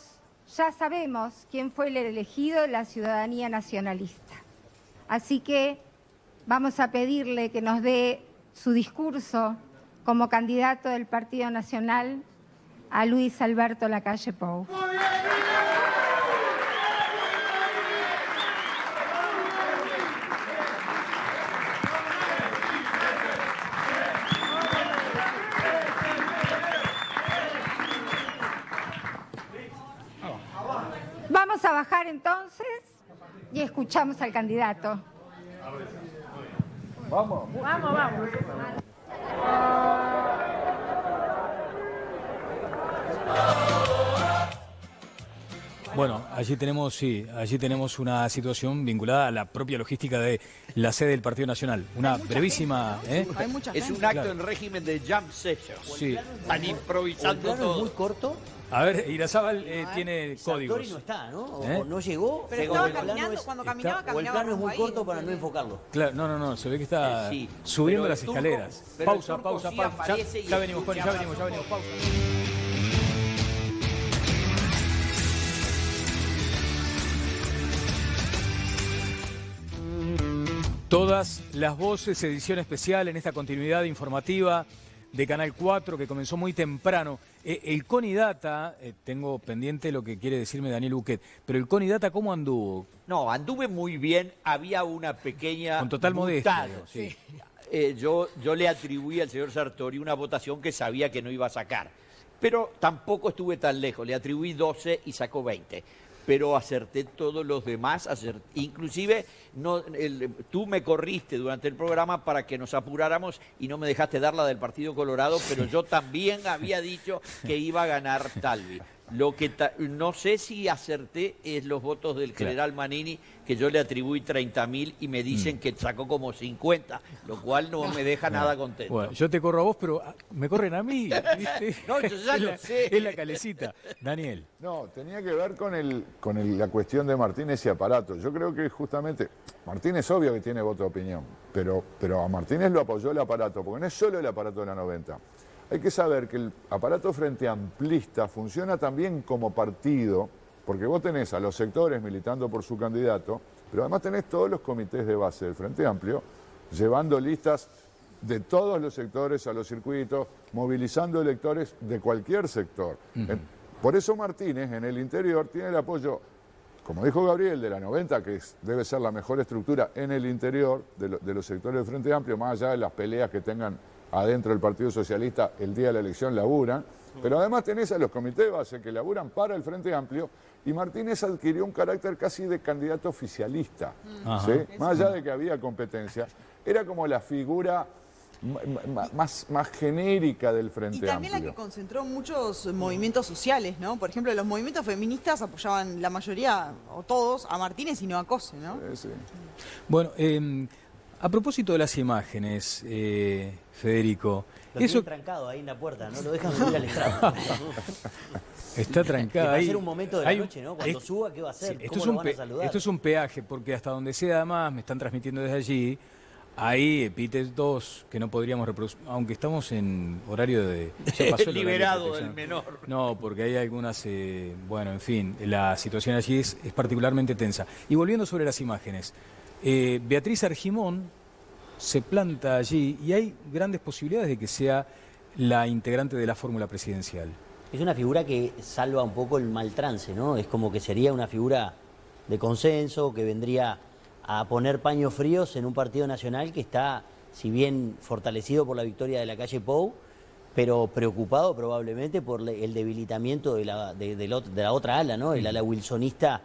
ya sabemos quién fue el elegido de la ciudadanía nacionalista. Así que vamos a pedirle que nos dé su discurso como candidato del Partido Nacional a Luis Alberto Lacalle Pou. Vamos a bajar entonces y escuchamos al candidato. Vamos. Vamos, vamos. Bueno, allí tenemos una situación vinculada a la propia logística de la sede del Partido Nacional. Una brevísima... Es un acto en régimen de jam session. Sí. Están improvisando todo. ¿Es muy corto? A ver, Irazábal tiene Sartori códigos. no está, ¿no? O no llegó. Pero estaba caminando, cuando caminaba, o el plano es muy corto para no enfocarlo. Claro, no, se ve que está Sí, subiendo pero las el turco- escaleras. pero el Pausa, turco pausa, sí pausa. aparece y Ya venimos, Connie, escucha. ya venimos, pausa. Todas las voces, edición especial en esta continuidad informativa de Canal 4 que comenzó muy temprano. El CONIDATA, tengo pendiente lo que quiere decirme Daniel Buquet, pero el CONIDATA, ¿cómo anduvo? No, anduve muy bien. Había una pequeña... Con total modestia, mutada. sí. Yo le atribuí al señor Sartori una votación que sabía que no iba a sacar. Pero tampoco estuve tan lejos. Le atribuí 12 y sacó 20. Pero acerté todos los demás, inclusive tú me corriste durante el programa para que nos apuráramos y no me dejaste dar la del Partido Colorado, pero yo también había dicho que iba a ganar Talvi. Lo que no sé si acerté es los votos del general Manini, que yo le atribuí 30.000 y me dicen que sacó como 50, lo cual no me deja nada contento. Bueno, yo te corro a vos, pero me corren a mí, ¿viste? No, yo ya lo sé. Es la calecita. Daniel. No, tenía que ver con la cuestión de Martínez y Aparato. Yo creo que justamente, Martínez obvio que tiene voto de opinión, pero a Martínez lo apoyó el Aparato, porque no es solo el Aparato de la 90. Hay que saber que el Aparato Frente Amplista funciona también como partido, porque vos tenés a los sectores militando por su candidato, pero además tenés todos los comités de base del Frente Amplio, llevando listas de todos los sectores a los circuitos, movilizando electores de cualquier sector. Por eso Martínez, en el interior, tiene el apoyo, como dijo Gabriel, de la 90, que debe ser la mejor estructura en el interior de los sectores del Frente Amplio, más allá de las peleas que tengan adentro del Partido Socialista el día de la elección laburan, pero además tenés a los comités de base que laburan para el Frente Amplio y Martínez adquirió un carácter casi de candidato oficialista, ¿sí? Más allá de que había competencia, era como la figura más genérica del Frente Amplio. Y también la que concentró muchos movimientos sociales, ¿no? Por ejemplo, los movimientos feministas apoyaban la mayoría, o todos, a Martínez y no a Cose, ¿no? Sí. Bueno, a propósito de las imágenes, Federico... Lo tienen trancado ahí en la puerta, no lo dejan subir al estrado. Está trancado ahí. Va a ser un momento de la noche, ¿no? Cuando suba, ¿qué va a hacer? Sí, ¿Cómo lo van a saludar? Esto es un peaje, porque hasta donde sea, además, me están transmitiendo desde allí, hay epítetos que no podríamos reproducir, aunque estamos en horario de... ya pasó el liberado horario de del menor. No, porque hay algunas... bueno, en fin, la situación allí es particularmente tensa. Y volviendo sobre las imágenes, Beatriz Argimón se planta allí y hay grandes posibilidades de que sea la integrante de la fórmula presidencial. Es una figura que salva un poco el mal trance, ¿no? Es como que sería una figura de consenso, que vendría a poner paños fríos en un partido nacional que está, si bien fortalecido por la victoria de Lacalle Pou, pero preocupado probablemente por el debilitamiento de la otra ala, ¿no? El ala wilsonista,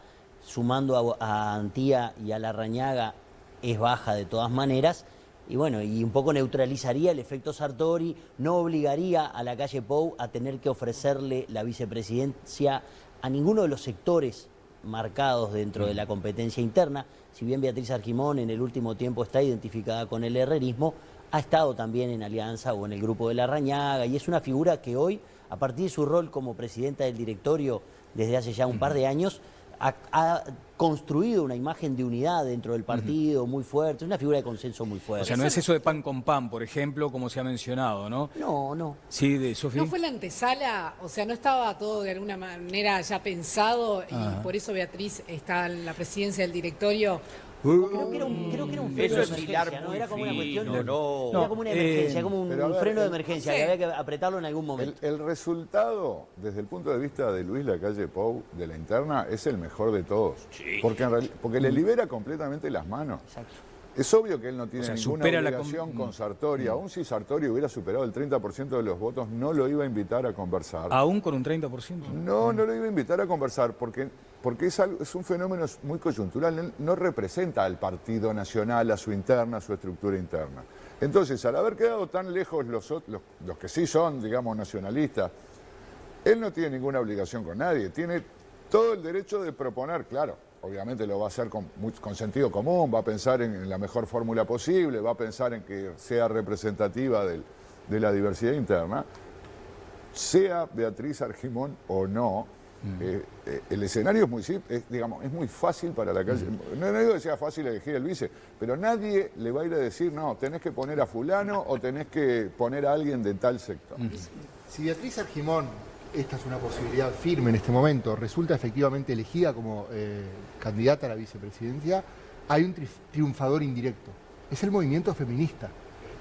sumando a Antía y a Larrañaga, es baja de todas maneras. Y bueno, y un poco neutralizaría el efecto Sartori, no obligaría a Lacalle Pou a tener que ofrecerle la vicepresidencia a ninguno de los sectores marcados dentro de la competencia interna. Si bien Beatriz Argimón en el último tiempo está identificada con el herrerismo, ha estado también en alianza o en el grupo de Larrañaga, y es una figura que hoy, a partir de su rol como presidenta del directorio desde hace ya un par de años, ha construido una imagen de unidad dentro del partido muy fuerte, una figura de consenso muy fuerte. O sea, no es eso de pan con pan, por ejemplo, como se ha mencionado, ¿no? No. Sí, de Sofía. ¿No fue la antesala? O sea, ¿no estaba todo de alguna manera ya pensado y por eso Beatriz está en la presidencia del directorio? Creo que era un freno de Eso es hilar emergencia, ¿no? muy Era como una cuestión. fino, no. Era como una emergencia, como un Pero a ver, freno de emergencia, que había que apretarlo en algún momento. El resultado, desde el punto de vista de Luis Lacalle Pou, de la interna, es el mejor de todos. Sí. Porque le libera completamente las manos. Exacto. Es obvio que él no tiene ninguna supera la obligación con Sartori. Aún si Sartori hubiera superado el 30% de los votos, no lo iba a invitar a conversar. ¿Aún con un 30%? No lo iba a invitar a conversar porque es un fenómeno muy coyuntural. Él no representa al Partido Nacional, a su interna, a su estructura interna. Entonces, al haber quedado tan lejos los que sí son, digamos, nacionalistas, él no tiene ninguna obligación con nadie. Tiene todo el derecho de proponer, claro. Obviamente lo va a hacer con sentido común, va a pensar en la mejor fórmula posible, va a pensar en que sea representativa de la diversidad interna. Sea Beatriz Argimón o no, el escenario es muy simple, es muy fácil para Lacalle. No digo que sea fácil elegir el vice, pero nadie le va a ir a decir, no, tenés que poner a fulano o tenés que poner a alguien de tal sector. Si Beatriz Argimón, esta es una posibilidad firme en este momento, resulta efectivamente elegida como candidata a la vicepresidencia, hay un triunfador indirecto. Es el movimiento feminista.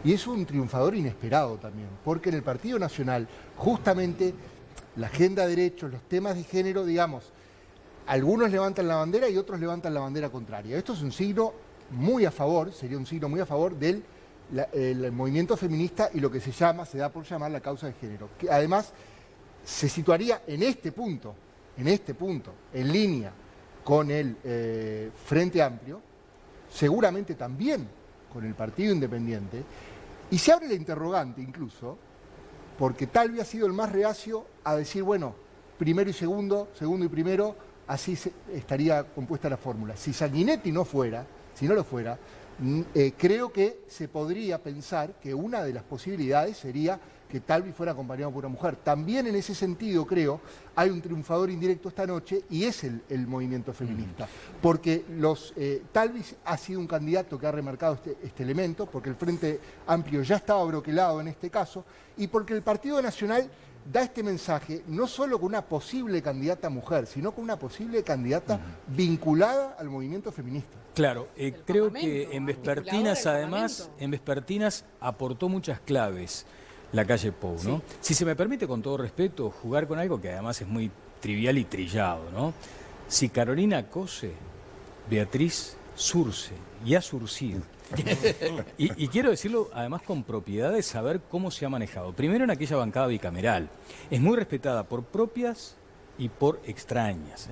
Y es un triunfador inesperado también, porque en el Partido Nacional, justamente, la agenda de derechos, los temas de género, digamos, algunos levantan la bandera y otros levantan la bandera contraria. Esto es un signo muy a favor, sería un signo muy a favor del el movimiento feminista y lo que se da por llamar la causa de género. Que además se situaría en este punto, en línea con el Frente Amplio, seguramente también con el Partido Independiente, y se abre la interrogante incluso, porque Talvi ha sido el más reacio a decir, bueno, primero y segundo y primero, así estaría compuesta la fórmula. Si Sanguinetti no lo fuera, creo que se podría pensar que una de las posibilidades sería que Talvi fuera acompañado por una mujer. También en ese sentido, creo, hay un triunfador indirecto esta noche y es el movimiento feminista. Porque Talvi ha sido un candidato que ha remarcado este elemento, porque el Frente Amplio ya estaba broquelado en este caso, y porque el Partido Nacional da este mensaje no solo con una posible candidata mujer, sino con una posible candidata vinculada al movimiento feminista. Claro, creo que en Vespertinas, además, aportó muchas claves Lacalle Pou, ¿no? Sí. Si se me permite, con todo respeto, jugar con algo que además es muy trivial y trillado, ¿no? Si Carolina cose, Beatriz surce, y ha surcido. y quiero decirlo además con propiedad de saber cómo se ha manejado. Primero en aquella bancada bicameral. Es muy respetada por propias y por extrañas.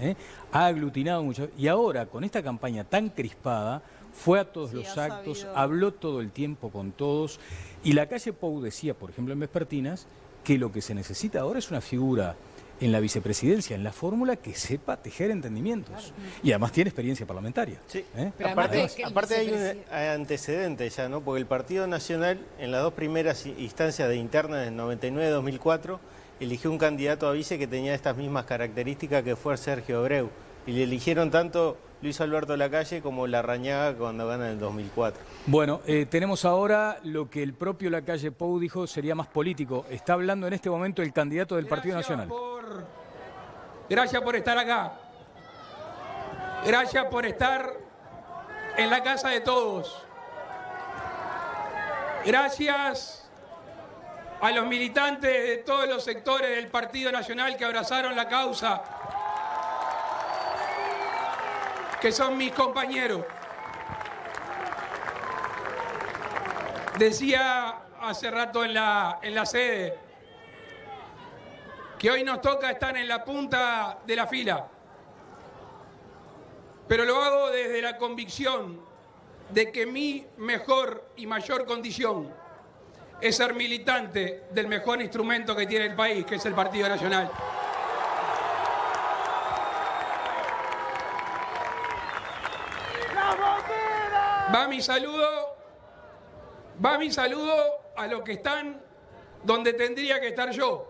Ha aglutinado mucho. Y ahora, con esta campaña tan crispada, fue a todos los actos, habló todo el tiempo con todos. Y Lacalle Pou decía, por ejemplo, en Vespertinas, que lo que se necesita ahora es una figura en la vicepresidencia, en la fórmula, que sepa tejer entendimientos. Claro. Y además tiene experiencia parlamentaria. Sí. Aparte hay un antecedente ya, ¿no? Porque el Partido Nacional, en las dos primeras instancias de interna, en 99-2004, eligió un candidato a vice que tenía estas mismas características, que fue Sergio Abreu. Y le eligieron tanto Luis Alberto Lacalle como Larrañaga cuando gana en el 2004. Bueno, tenemos ahora lo que el propio Lacalle Pou dijo sería más político. Está hablando en este momento el candidato del Partido Nacional. Gracias por estar acá. Gracias por estar en la casa de todos. Gracias a los militantes de todos los sectores del Partido Nacional que abrazaron la causa, que son mis compañeros. Decía hace rato en la sede que hoy nos toca estar en la punta de la fila, pero lo hago desde la convicción de que mi mejor y mayor condición es ser militante del mejor instrumento que tiene el país, que es el Partido Nacional. Va mi saludo a los que están donde tendría que estar yo,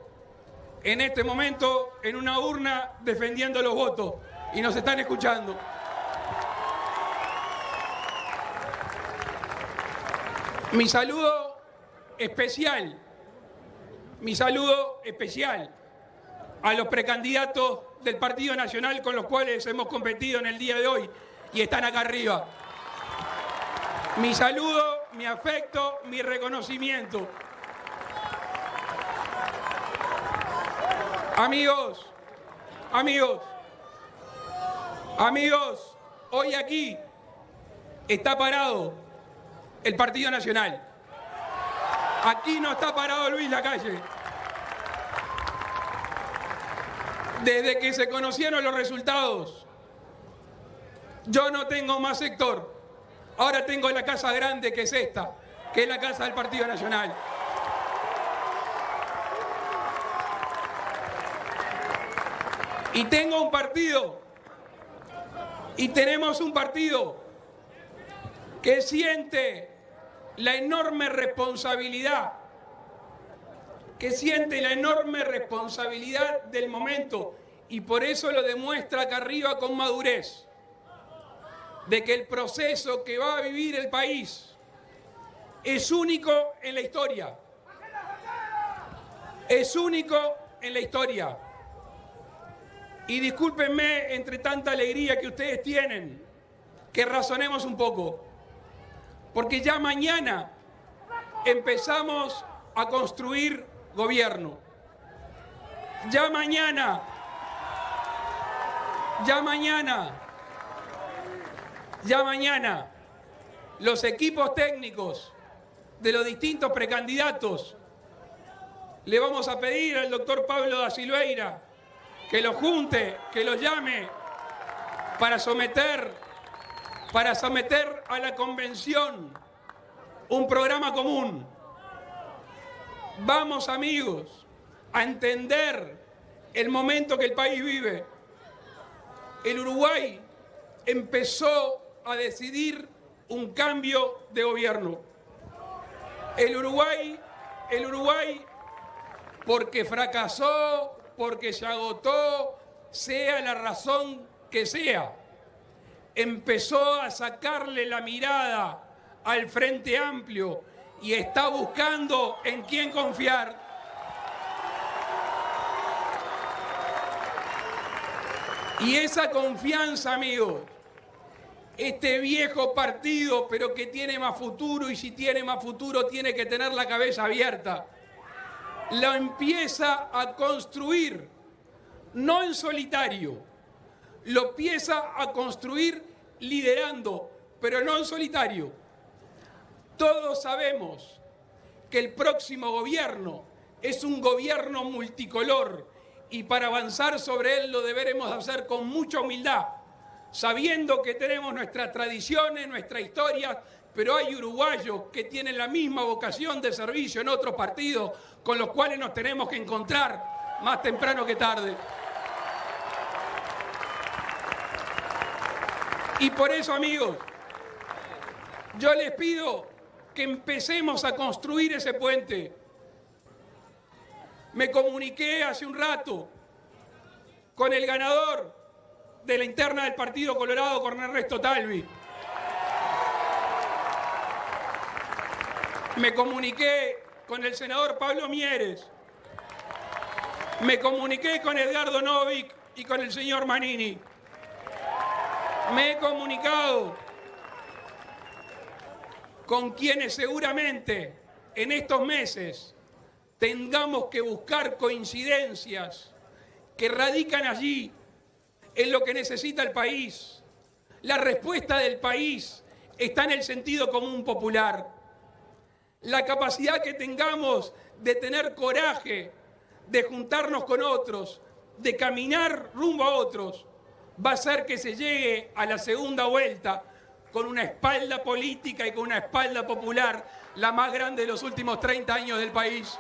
en este momento en una urna defendiendo los votos, y nos están escuchando. Mi saludo especial a los precandidatos del Partido Nacional con los cuales hemos competido en el día de hoy y están acá arriba. Mi saludo, mi afecto, mi reconocimiento. Amigos, hoy aquí está parado el Partido Nacional. Aquí no está parado Luis Lacalle. Desde que se conocieron los resultados, yo no tengo más sector. Ahora tengo la casa grande, que es esta, que es la casa del Partido Nacional. Y tengo un partido, y tenemos un partido que siente la enorme responsabilidad, del momento, y por eso lo demuestra acá arriba con madurez, de que el proceso que va a vivir el país es único en la historia. Es único en la historia. Y discúlpenme, entre tanta alegría que ustedes tienen, que razonemos un poco. Porque ya mañana empezamos a construir gobierno. Ya mañana los equipos técnicos de los distintos precandidatos le vamos a pedir al doctor Pablo da Silveira que los junte, que los llame para someter a la convención un programa común. Vamos, amigos, a entender el momento que el país vive. El Uruguay empezó a decidir un cambio de gobierno. El Uruguay, porque fracasó, porque se agotó, sea la razón que sea, empezó a sacarle la mirada al Frente Amplio y está buscando en quién confiar. Y esa confianza, amigos, este viejo partido, pero que tiene más futuro, y si tiene más futuro tiene que tener la cabeza abierta, lo empieza a construir, no en solitario, lo empieza a construir liderando, pero no en solitario. Todos sabemos que el próximo gobierno es un gobierno multicolor, y para avanzar sobre él lo deberemos hacer con mucha humildad, sabiendo que tenemos nuestras tradiciones, nuestra historia, pero hay uruguayos que tienen la misma vocación de servicio en otros partidos, con los cuales nos tenemos que encontrar más temprano que tarde. Y por eso, amigos, yo les pido que empecemos a construir ese puente. Me comuniqué hace un rato con el ganador de la interna del Partido Colorado, con Ernesto Talvi. Me comuniqué con el senador Pablo Mieres. Me comuniqué con Edgardo Novik y con el señor Manini. Me he comunicado con quienes seguramente en estos meses tengamos que buscar coincidencias que radican allí en lo que necesita el país. La respuesta del país está en el sentido común popular. La capacidad que tengamos de tener coraje, de juntarnos con otros, de caminar rumbo a otros, va a hacer que se llegue a la segunda vuelta con una espalda política y con una espalda popular, la más grande de los últimos 30 años del país.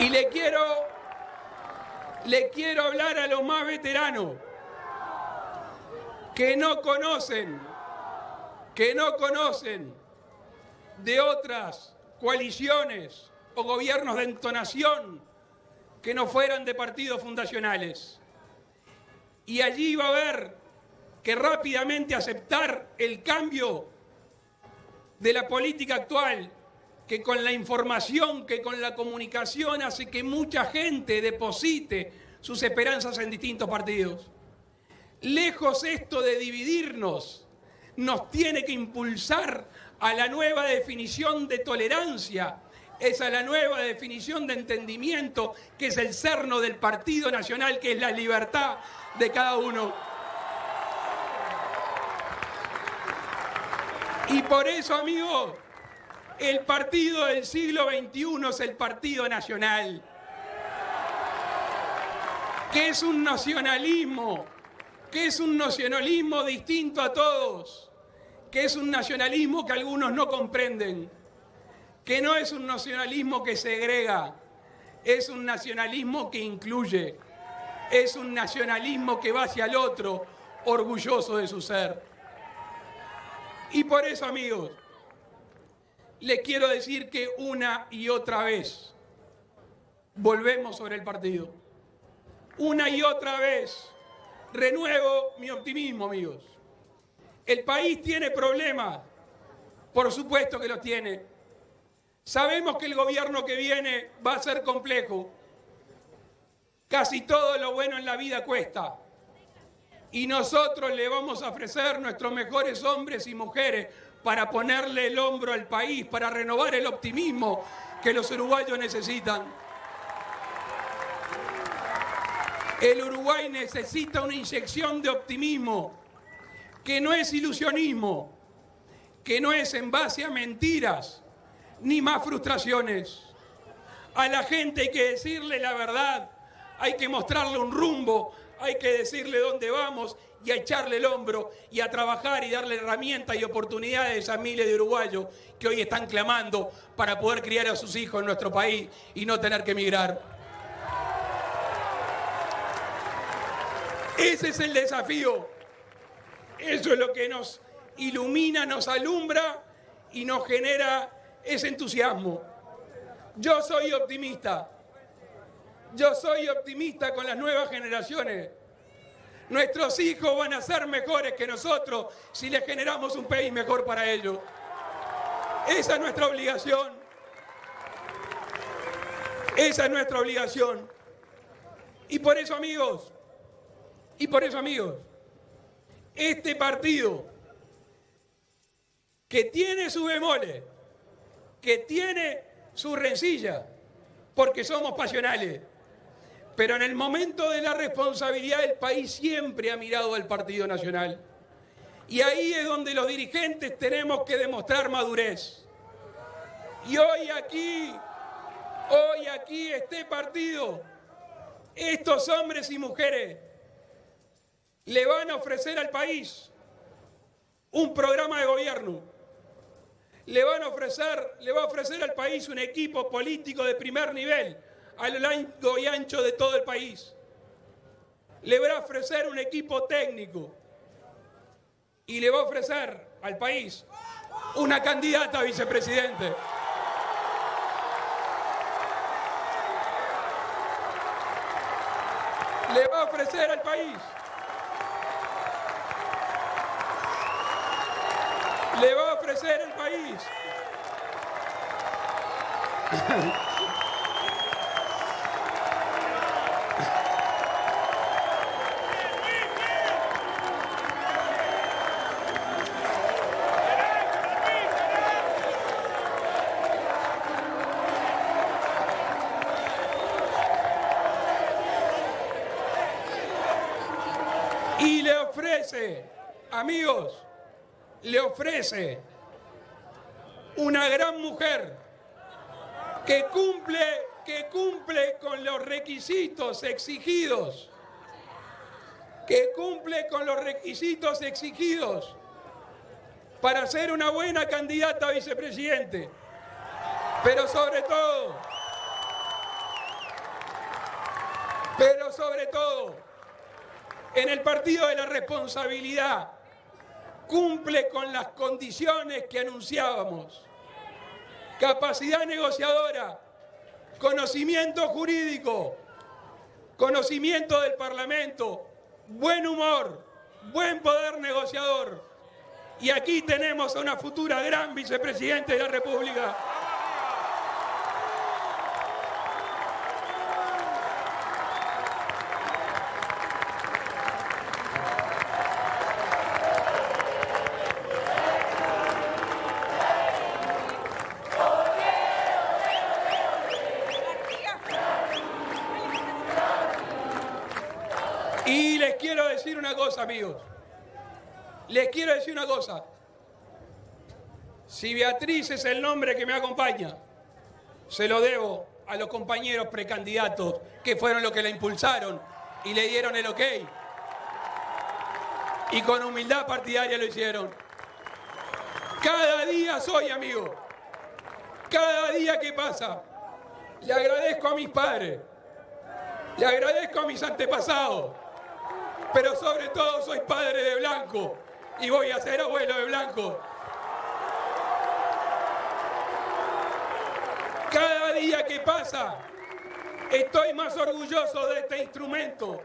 Y le quiero hablar a los más veteranos que no conocen de otras coaliciones o gobiernos de entonación que no fueran de partidos fundacionales. Y allí va a haber que rápidamente aceptar el cambio de la política actual, que con la información, que con la comunicación hace que mucha gente deposite sus esperanzas en distintos partidos. Lejos esto de dividirnos, nos tiene que impulsar a la nueva definición de tolerancia, es a la nueva definición de entendimiento, que es el cerno del Partido Nacional, que es la libertad de cada uno. Y por eso, amigos, el partido del siglo XXI es el Partido Nacional, que es un nacionalismo distinto a todos, que es un nacionalismo que algunos no comprenden, que no es un nacionalismo que segrega, es un nacionalismo que incluye, es un nacionalismo que va hacia el otro, orgulloso de su ser. Y por eso, amigos, les quiero decir que una y otra vez volvemos sobre el partido. Una y otra vez renuevo mi optimismo, amigos. El país tiene problemas, por supuesto que los tiene. Sabemos que el gobierno que viene va a ser complejo. Casi todo lo bueno en la vida cuesta. Y nosotros le vamos a ofrecer nuestros mejores hombres y mujeres para ponerle el hombro al país, para renovar el optimismo que los uruguayos necesitan. El Uruguay necesita una inyección de optimismo, que no es ilusionismo, que no es en base a mentiras, ni más frustraciones. A la gente hay que decirle la verdad, hay que mostrarle un rumbo, hay que decirle dónde vamos y a echarle el hombro y a trabajar y darle herramientas y oportunidades a esas miles de uruguayos que hoy están clamando para poder criar a sus hijos en nuestro país y no tener que emigrar. Ese es el desafío. Eso es lo que nos ilumina, nos alumbra y nos genera ese entusiasmo. Yo soy optimista. Yo soy optimista con las nuevas generaciones. Nuestros hijos van a ser mejores que nosotros si les generamos un país mejor para ellos. Esa es nuestra obligación. Esa es nuestra obligación. Y por eso, amigos, este partido que tiene sus bemoles, que tiene su rencilla, porque somos pasionales, pero en el momento de la responsabilidad el país siempre ha mirado al Partido Nacional. Y ahí es donde los dirigentes tenemos que demostrar madurez. Y hoy aquí este partido, estos hombres y mujeres, le van a ofrecer al país un programa de gobierno. Le va a ofrecer al país un equipo político de primer nivel, a lo largo y ancho de todo el país. Le va a ofrecer un equipo técnico y le va a ofrecer al país una candidata a vicepresidente. Le va a ofrecer al país. Le va a ofrecer el país. Y le ofrece, amigos, le ofrece una gran mujer que cumple con los requisitos exigidos, para ser una buena candidata a vicepresidente, pero sobre todo, en el partido de la responsabilidad, cumple con las condiciones que anunciábamos: capacidad negociadora, conocimiento jurídico, conocimiento del Parlamento, buen humor, buen poder negociador. Y aquí tenemos a una futura gran vicepresidenta de la República. decir una cosa, amigos. Les quiero decir una cosa. Si Beatriz es el nombre que me acompaña, se lo debo a los compañeros precandidatos que fueron los que la impulsaron y le dieron el ok. Y con humildad partidaria lo hicieron. Cada día soy, amigo. Cada día que pasa, le agradezco a mis padres, le agradezco a mis antepasados, pero sobre todo soy padre de Blanco y voy a ser abuelo de Blanco. Cada día que pasa, estoy más orgulloso de este instrumento.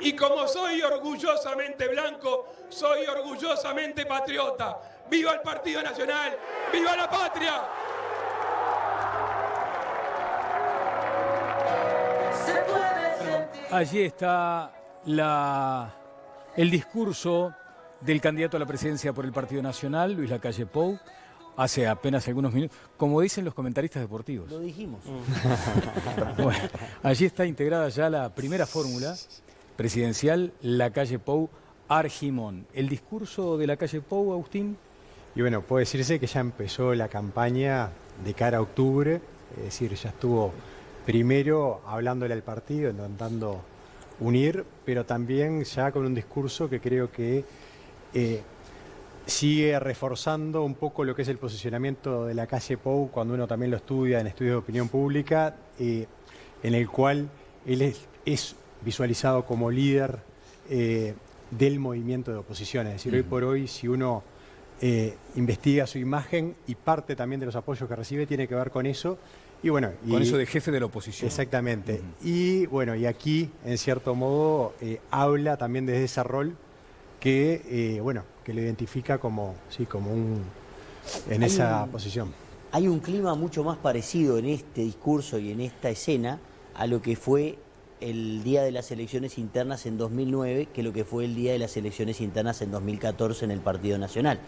Y como soy orgullosamente blanco, soy orgullosamente patriota. ¡Viva el Partido Nacional! ¡Viva la patria! Allí está el discurso del candidato a la presidencia por el Partido Nacional, Luis Lacalle Pou, hace apenas algunos minutos, como dicen los comentaristas deportivos. Lo dijimos. Bueno, allí está integrada ya la primera fórmula presidencial, Lacalle Pou Argimón. ¿El discurso de Lacalle Pou, Agustín? Y bueno, puede decirse que ya empezó la campaña de cara a octubre, es decir, ya estuvo primero hablándole al partido, intentando unir, pero también ya con un discurso que creo que sigue reforzando un poco lo que es el posicionamiento de Lacalle Pou cuando uno también lo estudia en estudios de opinión pública, en el cual él es visualizado como líder del movimiento de oposición. Es decir, hoy por hoy, si uno investiga su imagen y parte también de los apoyos que recibe, tiene que ver con eso. Y bueno, con eso de jefe de la oposición. Exactamente. Y bueno, y aquí, en cierto modo, habla también desde ese rol que, bueno, que lo identifica como, sí, como en esa posición. Hay un clima mucho más parecido en este discurso y en esta escena a lo que fue el día de las elecciones internas en 2009 que lo que fue el día de las elecciones internas en 2014 en el Partido Nacional.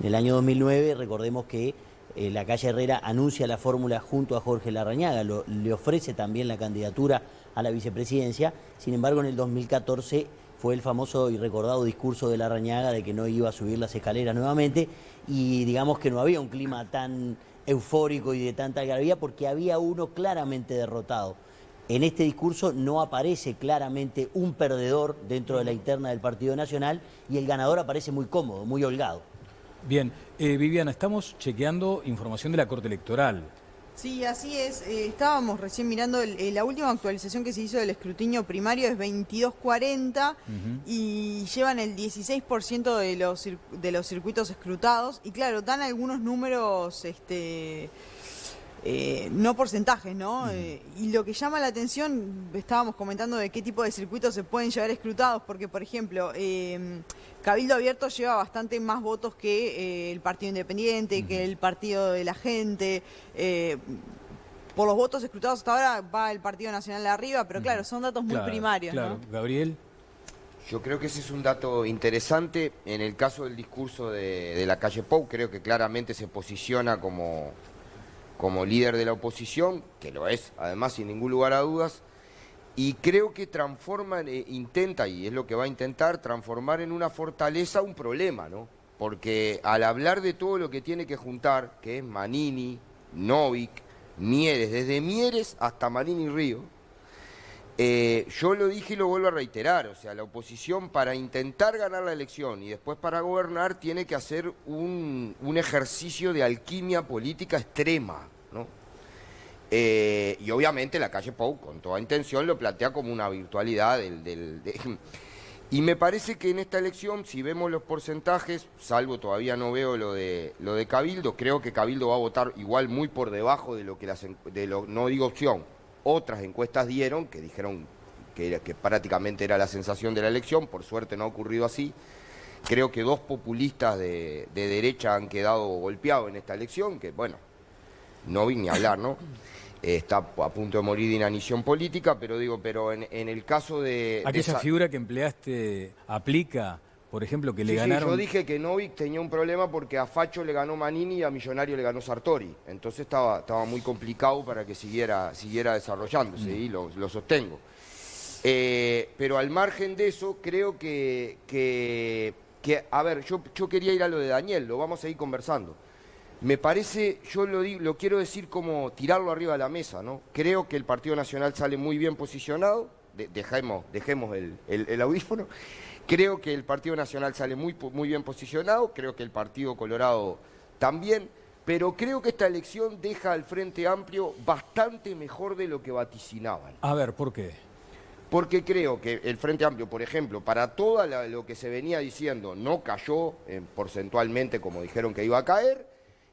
En el año 2009, recordemos que Lacalle Herrera anuncia la fórmula junto a Jorge Larrañaga, le ofrece también la candidatura a la vicepresidencia. Sin embargo, en el 2014 fue el famoso y recordado discurso de Larrañaga de que no iba a subir las escaleras nuevamente, y digamos que no había un clima tan eufórico y de tanta algarabía porque había uno claramente derrotado. En este discurso no aparece claramente un perdedor dentro de la interna del Partido Nacional y el ganador aparece muy cómodo, muy holgado. Bien, Viviana, estamos chequeando información de la Corte Electoral. Sí, así es. Estábamos recién mirando la última actualización que se hizo del escrutinio primario, es 2240 y llevan el 16% de los circuitos escrutados. Y claro, dan algunos números, no porcentajes, ¿no? Y lo que llama la atención, estábamos comentando de qué tipo de circuitos se pueden llevar escrutados, porque, por ejemplo, Cabildo Abierto lleva bastante más votos que el Partido Independiente, que el Partido de la Gente. Por los votos escrutados hasta ahora va el Partido Nacional de arriba, pero claro, son datos muy primarios, claro. ¿no? Gabriel. Yo creo que ese es un dato interesante. En el caso del discurso de Lacalle Pou, creo que claramente se posiciona como líder de la oposición, que lo es, además, sin ningún lugar a dudas, y creo que intenta, y es lo que va a intentar, transformar en una fortaleza un problema, ¿no? Porque al hablar de todo lo que tiene que juntar, que es Manini, Novik, Mieres, desde Mieres hasta Manini Río, yo lo dije y lo vuelvo a reiterar, o sea, la oposición para intentar ganar la elección y después para gobernar tiene que hacer un ejercicio de alquimia política extrema, ¿no? Y obviamente Lacalle Pou, con toda intención, lo plantea como una virtualidad y me parece que en esta elección, si vemos los porcentajes, salvo todavía no veo lo de Cabildo, creo que Cabildo va a votar igual muy por debajo de lo que no digo opción, otras encuestas dieron, que dijeron que prácticamente era la sensación de la elección. Por suerte no ha ocurrido así. Creo que dos populistas de derecha han quedado golpeados en esta elección, que bueno, no vi ni hablar, ¿no? Está a punto de morir de inanición política, pero en el caso de... Aquella figura que empleaste aplica, por ejemplo, que le ganaron... yo dije que Novik tenía un problema porque a Facho le ganó Manini y a Millonario le ganó Sartori. Entonces estaba muy complicado para que siguiera desarrollándose y lo sostengo. Pero al margen de eso, creo a ver, yo quería ir a lo de Daniel, lo vamos a ir conversando. Me parece, yo lo quiero decir como tirarlo arriba de la mesa, ¿no? Creo que el Partido Nacional sale muy bien posicionado, dejemos el audífono. Creo que el Partido Nacional sale muy bien posicionado, creo que el Partido Colorado también, pero creo que esta elección deja al Frente Amplio bastante mejor de lo que vaticinaban. A ver, ¿por qué? Porque creo que el Frente Amplio, por ejemplo, para todo lo que se venía diciendo, no cayó porcentualmente como dijeron que iba a caer,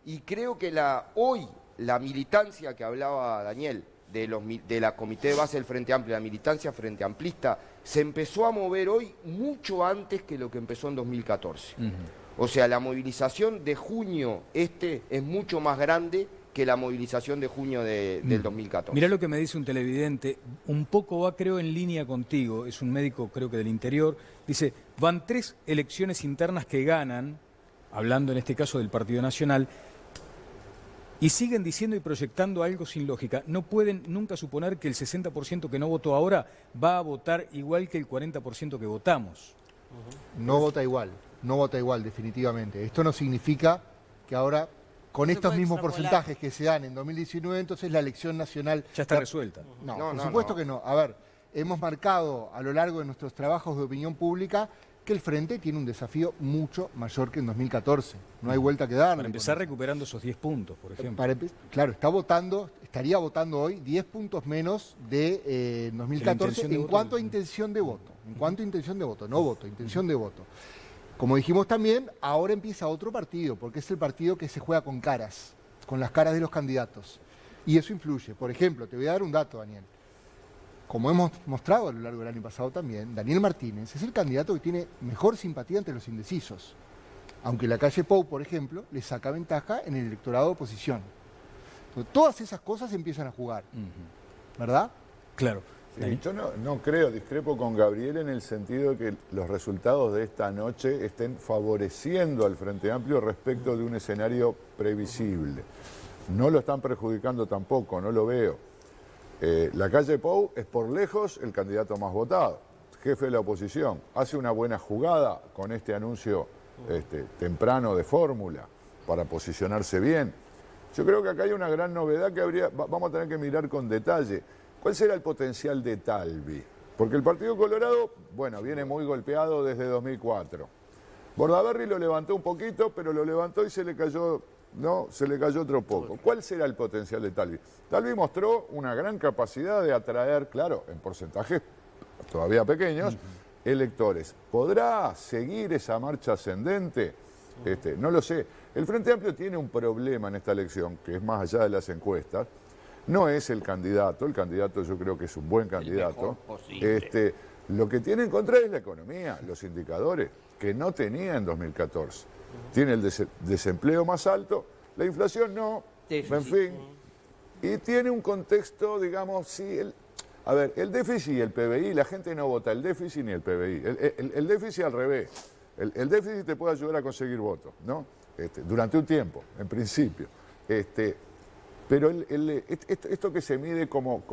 y creo que hoy la militancia que hablaba Daniel, de la Comité de Base del Frente Amplio, la militancia frente amplista, se empezó a mover hoy mucho antes que lo que empezó en 2014. O sea, la movilización de junio es mucho más grande que la movilización de junio del 2014. Mirá lo que me dice un televidente, un poco va creo en línea contigo, es un médico creo que del interior, dice, van 3 elecciones internas que ganan, hablando en este caso del Partido Nacional, y siguen diciendo y proyectando algo sin lógica. No pueden nunca suponer que el 60% que no votó ahora va a votar igual que el 40% que votamos. No vota igual, definitivamente. Esto no significa que ahora, con estos mismos porcentajes que se dan en 2019, entonces la elección nacional... Ya está resuelta. No, por supuesto que no. A ver, hemos marcado a lo largo de nuestros trabajos de opinión pública que el Frente tiene un desafío mucho mayor que en 2014. No hay vuelta que darle. Para empezar recuperando esos 10 puntos, por ejemplo. Claro, estaría votando hoy 10 puntos menos de 2014 en cuanto a intención de voto. Intención de voto. Como dijimos también, ahora empieza otro partido, porque es el partido que se juega con caras, con las caras de los candidatos. Y eso influye. Por ejemplo, te voy a dar un dato, Daniel. Como hemos mostrado a lo largo del año pasado también, Daniel Martínez es el candidato que tiene mejor simpatía entre los indecisos. Aunque la calle Pou, por ejemplo, le saca ventaja en el electorado de oposición. Entonces, todas esas cosas empiezan a jugar, ¿verdad? Claro. Sí, yo no creo, discrepo con Gabriel en el sentido de que los resultados de esta noche estén favoreciendo al Frente Amplio respecto de un escenario previsible. No lo están perjudicando tampoco, no lo veo. La calle Pou es por lejos el candidato más votado, jefe de la oposición. Hace una buena jugada con este anuncio temprano de fórmula para posicionarse bien. Yo creo que acá hay una gran novedad que vamos a tener que mirar con detalle. ¿Cuál será el potencial de Talvi? Porque el Partido Colorado, bueno, viene muy golpeado desde 2004. Bordaberry lo levantó un poquito, pero lo levantó y se le cayó otro poco. ¿Cuál será el potencial de Talvi? Talvi mostró una gran capacidad de atraer, claro, en porcentajes todavía pequeños, electores. ¿Podrá seguir esa marcha ascendente? No lo sé. El Frente Amplio tiene un problema en esta elección, que es más allá de las encuestas. No es el candidato yo creo que es un buen candidato. Lo que tiene en contra es la economía, los indicadores, que no tenía en 2014. Tiene el desempleo más alto, la inflación no, en fin. Y tiene un contexto, digamos, el déficit y el PBI, la gente no vota el déficit ni el PBI. El déficit al revés. El déficit te puede ayudar a conseguir votos, ¿no? Durante un tiempo, en principio. Pero esto que se mide como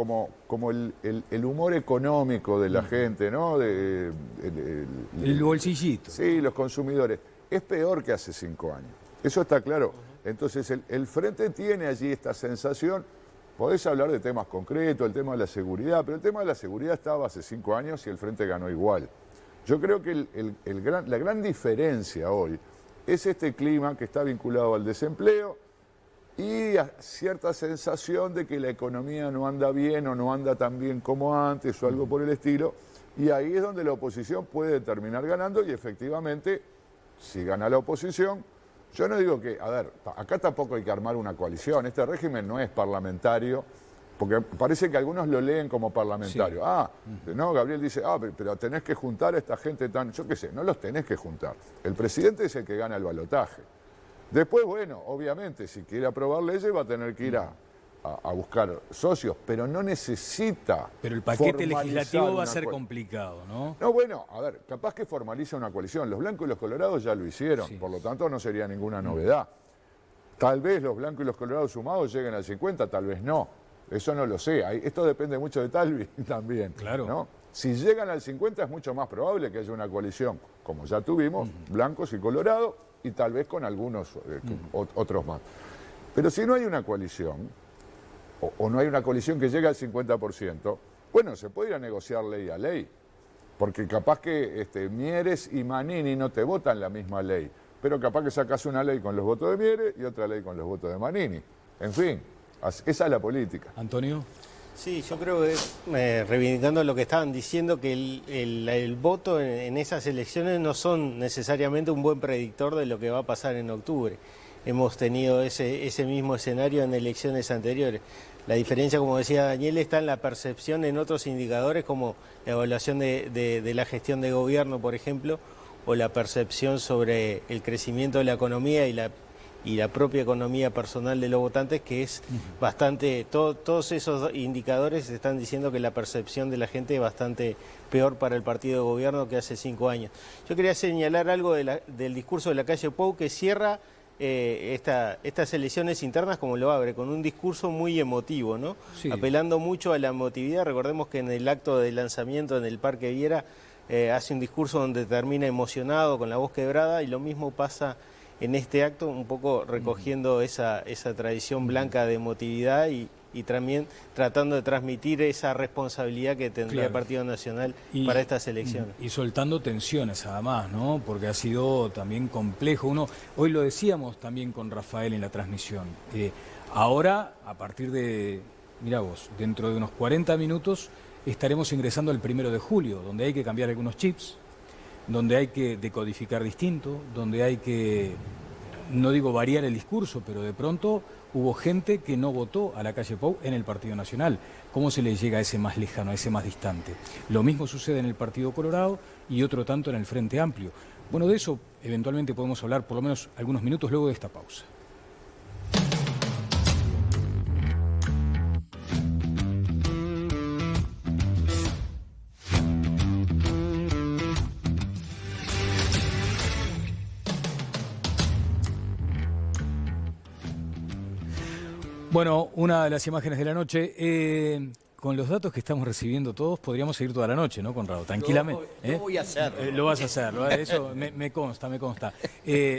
el humor económico de la gente, ¿no? El bolsillito. Sí, los consumidores. Es peor que hace 5 años. Eso está claro. Entonces, el Frente tiene allí esta sensación. Podés hablar de temas concretos, el tema de la seguridad, pero el tema de la seguridad estaba hace 5 años y el Frente ganó igual. Yo creo que la gran diferencia hoy es este clima que está vinculado al desempleo y a cierta sensación de que la economía no anda bien o no anda tan bien como antes o algo por el estilo. Y ahí es donde la oposición puede terminar ganando y efectivamente, si gana la oposición, yo no digo que, acá tampoco hay que armar una coalición, este régimen no es parlamentario, porque parece que algunos lo leen como parlamentario. Sí. No, Gabriel dice, pero tenés que juntar a esta gente yo qué sé, no los tenés que juntar. El presidente es el que gana el balotaje. Después, bueno, obviamente, si quiere aprobar leyes va a tener que ir a buscar socios, pero no necesita. Pero el paquete legislativo va a ser complicado, ¿no? No, bueno, capaz que formaliza una coalición. Los blancos y los colorados ya lo hicieron, por lo tanto no sería ninguna novedad. Tal vez los blancos y los colorados sumados lleguen al 50, tal vez no. Eso no lo sé. Esto depende mucho de Talvi también. Claro. ¿no? Si llegan al 50 es mucho más probable que haya una coalición, como ya tuvimos, blancos y colorados, y tal vez con algunos otros más. Pero si no hay una coalición, o no hay una coalición que llegue al 50%, bueno, se puede ir a negociar ley a ley, porque capaz que Mieres y Manini no te votan la misma ley, pero capaz que sacas una ley con los votos de Mieres y otra ley con los votos de Manini. En fin, esa es la política. Antonio. Sí, yo creo que reivindicando lo que estaban diciendo, que el voto en esas elecciones no son necesariamente un buen predictor de lo que va a pasar en octubre. Hemos tenido ese mismo escenario en elecciones anteriores. La diferencia, como decía Daniel, está en la percepción en otros indicadores como la evaluación de la gestión de gobierno, por ejemplo, o la percepción sobre el crecimiento de la economía y la propia economía personal de los votantes, que es bastante, todos esos indicadores están diciendo que la percepción de la gente es bastante peor para el partido de gobierno que hace 5 años. Yo quería señalar algo del discurso de la calle Pou, que cierra estas elecciones internas como lo abre, con un discurso muy emotivo, ¿no? Sí. Apelando mucho a la emotividad. Recordemos que en el acto de lanzamiento en el Parque Viera hace un discurso donde termina emocionado, con la voz quebrada, y lo mismo pasa en este acto, un poco recogiendo esa tradición blanca de emotividad y también tratando de transmitir esa responsabilidad que tendría el Partido Nacional para estas elecciones. Y soltando tensiones además, ¿no? Porque ha sido también complejo. Hoy lo decíamos también con Rafael en la transmisión. Ahora, a partir de, mirá vos, dentro de unos 40 minutos estaremos ingresando al 1 de julio, donde hay que cambiar algunos chips, donde hay que decodificar distinto, donde hay que, no digo variar el discurso, pero de pronto hubo gente que no votó a la calle Pou en el Partido Nacional. ¿Cómo se le llega a ese más lejano, a ese más distante? Lo mismo sucede en el Partido Colorado y otro tanto en el Frente Amplio. Bueno, de eso eventualmente podemos hablar por lo menos algunos minutos luego de esta pausa. Bueno, una de las imágenes de la noche, con los datos que estamos recibiendo todos, podríamos seguir toda la noche, ¿no, Conrado? Tranquilamente. Lo voy a hacer. Lo vas a hacer, eso me consta.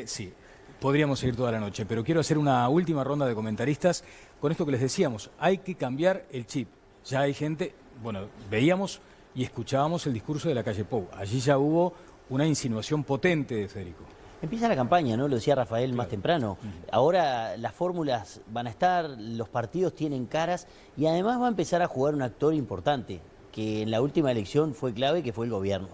Sí, podríamos seguir toda la noche, pero quiero hacer una última ronda de comentaristas con esto que les decíamos. Hay que cambiar el chip. Ya hay gente, bueno, veíamos y escuchábamos el discurso de la calle Pou. Allí ya hubo una insinuación potente de Federico. Empieza la campaña, ¿no? Lo decía Rafael más temprano. Ahora las fórmulas van a estar, los partidos tienen caras y además va a empezar a jugar un actor importante, que en la última elección fue clave, que fue el gobierno.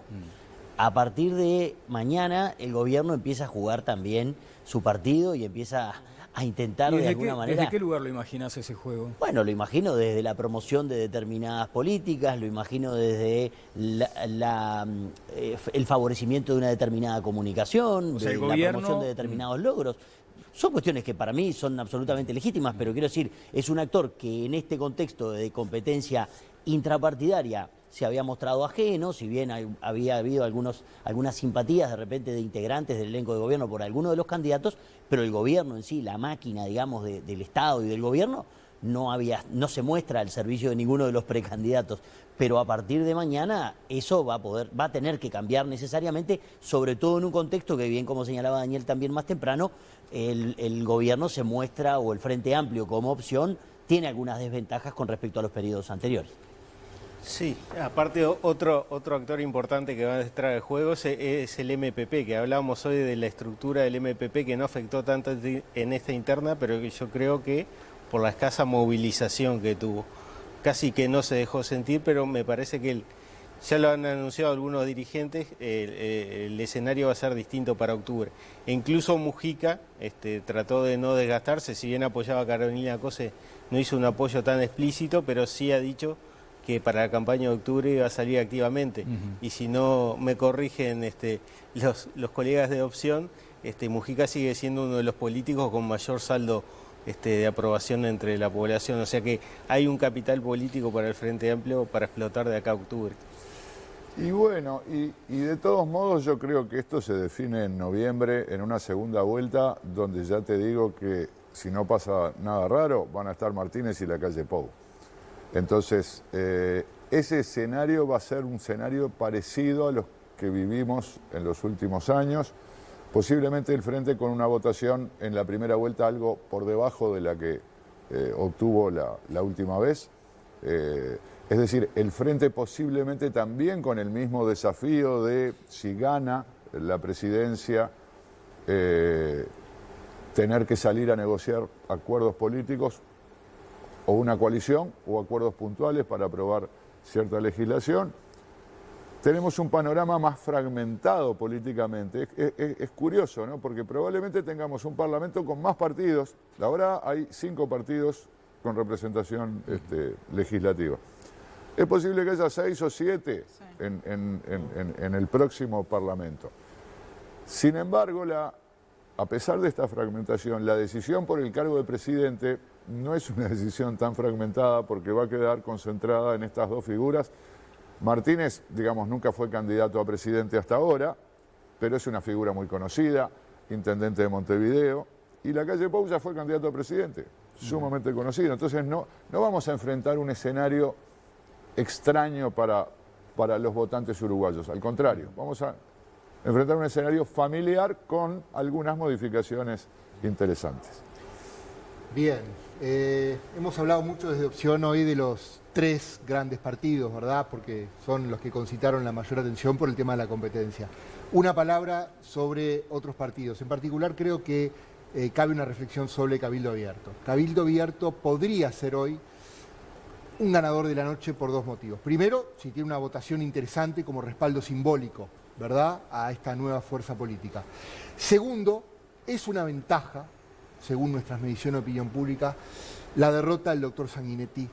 A partir de mañana el gobierno empieza a jugar también su partido y empieza a intentar de alguna manera... ¿Desde qué lugar lo imaginas ese juego? Bueno, lo imagino desde la promoción de determinadas políticas, lo imagino desde el favorecimiento de una determinada comunicación, de la promoción de determinados logros. Son cuestiones que para mí son absolutamente legítimas, pero quiero decir, es un actor que en este contexto de competencia intrapartidaria se había mostrado ajeno, si bien había habido algunas simpatías de repente de integrantes del elenco de gobierno por alguno de los candidatos, pero el gobierno en sí, la máquina, digamos, del Estado y del gobierno, no se muestra al servicio de ninguno de los precandidatos. Pero a partir de mañana eso va a tener que cambiar necesariamente, sobre todo en un contexto que, bien como señalaba Daniel también más temprano, el gobierno se muestra, o el Frente Amplio como opción, tiene algunas desventajas con respecto a los periodos anteriores. Sí, aparte otro actor importante que va a entrar al juego es el MPP, que hablábamos hoy de la estructura del MPP que no afectó tanto en esta interna, pero que yo creo que por la escasa movilización que tuvo, casi que no se dejó sentir, pero me parece que ya lo han anunciado algunos dirigentes, el escenario va a ser distinto para octubre. E incluso Mujica trató de no desgastarse, si bien apoyaba a Carolina Cose, no hizo un apoyo tan explícito, pero sí ha dicho que para la campaña de octubre iba a salir activamente. Y si no me corrigen los colegas de Opción, Mujica sigue siendo uno de los políticos con mayor saldo de aprobación entre la población. O sea que hay un capital político para el Frente Amplio para explotar de acá a octubre. Y bueno, y de todos modos yo creo que esto se define en noviembre en una segunda vuelta, donde ya te digo que si no pasa nada raro, van a estar Martínez y la calle Pou. Entonces, ese escenario va a ser un escenario parecido a los que vivimos en los últimos años. Posiblemente el Frente con una votación en la primera vuelta algo por debajo de la que obtuvo la última vez. Es decir, el Frente posiblemente también con el mismo desafío de, si gana la presidencia, tener que salir a negociar acuerdos políticos o una coalición o acuerdos puntuales para aprobar cierta legislación. Tenemos un panorama más fragmentado políticamente. Es curioso, ¿no? Porque probablemente tengamos un parlamento con más partidos. Ahora hay 5 partidos con representación legislativa. Es posible que haya 6 o 7 en el próximo parlamento. Sin embargo, a pesar de esta fragmentación, la decisión por el cargo de presidente no es una decisión tan fragmentada porque va a quedar concentrada en estas 2 figuras. Martínez, digamos, nunca fue candidato a presidente hasta ahora, pero es una figura muy conocida, intendente de Montevideo, y Lacalle Pou ya fue candidato a presidente, sumamente conocido. Entonces no vamos a enfrentar un escenario extraño para los votantes uruguayos, al contrario, vamos a enfrentar un escenario familiar con algunas modificaciones interesantes. Bien, hemos hablado mucho desde Opción hoy de los 3 grandes partidos, ¿verdad? Porque son los que concitaron la mayor atención por el tema de la competencia. Una palabra sobre otros partidos. En particular creo que cabe una reflexión sobre Cabildo Abierto. Cabildo Abierto podría ser hoy un ganador de la noche por 2 motivos. Primero, si tiene una votación interesante como respaldo simbólico, ¿verdad?, a esta nueva fuerza política. Segundo, es una ventaja, según nuestras mediciones de opinión pública, la derrota del doctor Sanguinetti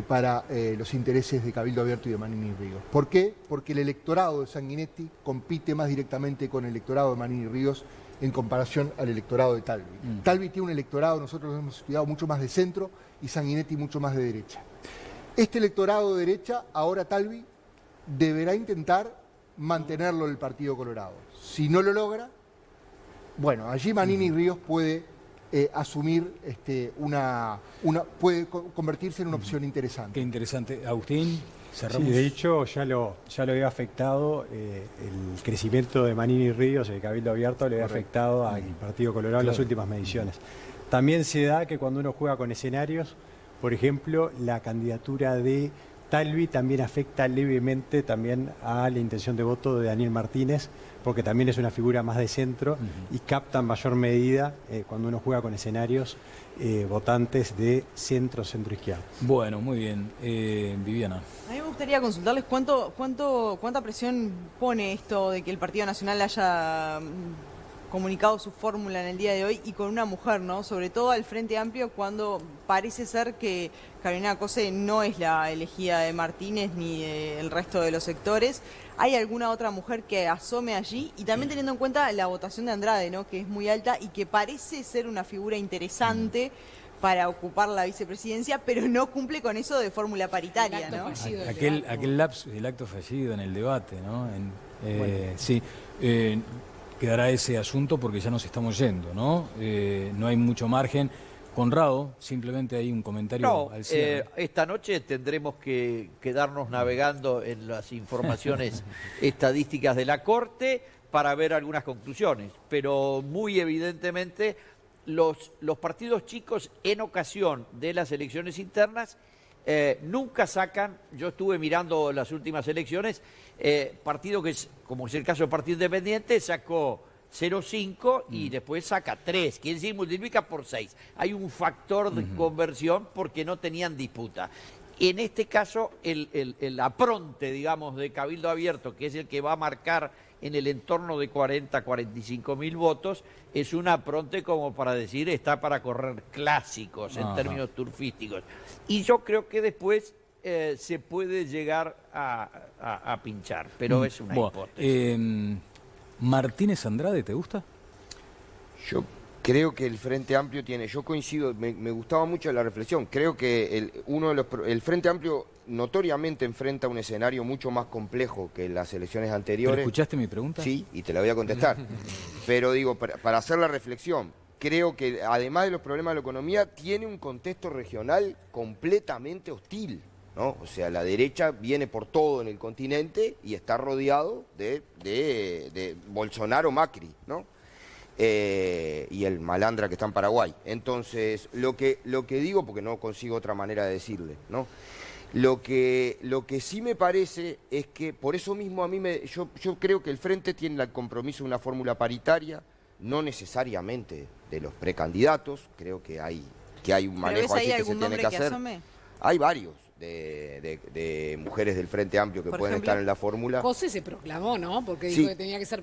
para los intereses de Cabildo Abierto y de Manini Ríos. ¿Por qué? Porque el electorado de Sanguinetti compite más directamente con el electorado de Manini Ríos en comparación al electorado de Talvi. Talvi tiene un electorado, nosotros lo hemos estudiado, mucho más de centro y Sanguinetti mucho más de derecha. Este electorado de derecha, ahora Talvi, deberá intentar mantenerlo en el Partido Colorado. Si no lo logra, bueno, allí Manini Ríos puede asumir puede convertirse en una opción interesante. Qué interesante. Agustín, cerramos. Sí, de hecho ya lo había afectado el crecimiento de Manini Ríos, el Cabildo Abierto, le había afectado al Partido Colorado en las últimas mediciones. También se da que cuando uno juega con escenarios, por ejemplo, la candidatura de Talvi también afecta levemente también a la intención de voto de Daniel Martínez, porque también es una figura más de centro y capta en mayor medida, cuando uno juega con escenarios, votantes de centro-izquierda. Bueno, muy bien. Viviana. A mí me gustaría consultarles cuánta presión pone esto de que el Partido Nacional haya comunicado su fórmula en el día de hoy y con una mujer, ¿no? Sobre todo al Frente Amplio, cuando parece ser que Carolina Cose no es la elegida de Martínez ni del resto de los sectores. ¿Hay alguna otra mujer que asome allí? Y también teniendo en cuenta la votación de Andrade, ¿no?, que es muy alta y que parece ser una figura interesante para ocupar la vicepresidencia, pero no cumple con eso de fórmula paritaria, ¿no? Aquel lapso, el acto fallido en el debate, ¿no? Sí. Quedará ese asunto porque ya nos estamos yendo, ¿no? No hay mucho margen. Conrado, simplemente hay un comentario al cierre. Esta noche tendremos que quedarnos navegando en las informaciones estadísticas de la Corte para ver algunas conclusiones, pero muy evidentemente los partidos chicos en ocasión de las elecciones internas nunca sacan, yo estuve mirando las últimas elecciones, partido que es, como es el caso del Partido Independiente, sacó 0,5 y después saca 3, quiere decir multiplica por 6. Hay un factor de conversión porque no tenían disputa. En este caso, el apronte, digamos, de Cabildo Abierto, que es el que va a marcar en el entorno de 40, 45 mil votos, es un apronte como para decir, está para correr clásicos en términos turfísticos. Y yo creo que después se puede llegar a pinchar, pero es una hipótesis. Martínez Andrade, ¿te gusta? Yo creo que el Frente Amplio tiene, yo coincido, me gustaba mucho la reflexión, creo que el Frente Amplio notoriamente enfrenta un escenario mucho más complejo que las elecciones anteriores. ¿Pero escuchaste mi pregunta? Sí, y te la voy a contestar. Pero digo, para hacer la reflexión, creo que además de los problemas de la economía, tiene un contexto regional completamente hostil. ¿no? O sea, la derecha viene por todo en el continente y está rodeado de Bolsonaro, Macri, ¿no? Y el malandra que está en Paraguay. Entonces, lo que digo, porque no consigo otra manera de decirle, ¿no? Lo que sí me parece es que, por eso mismo yo creo que el Frente tiene el compromiso de una fórmula paritaria, no necesariamente de los precandidatos, creo que hay un manejo allí que se tiene que hacer. Hay varios de mujeres del Frente Amplio que pueden estar en la fórmula. José se proclamó, ¿no? Porque dijo que tenía que ser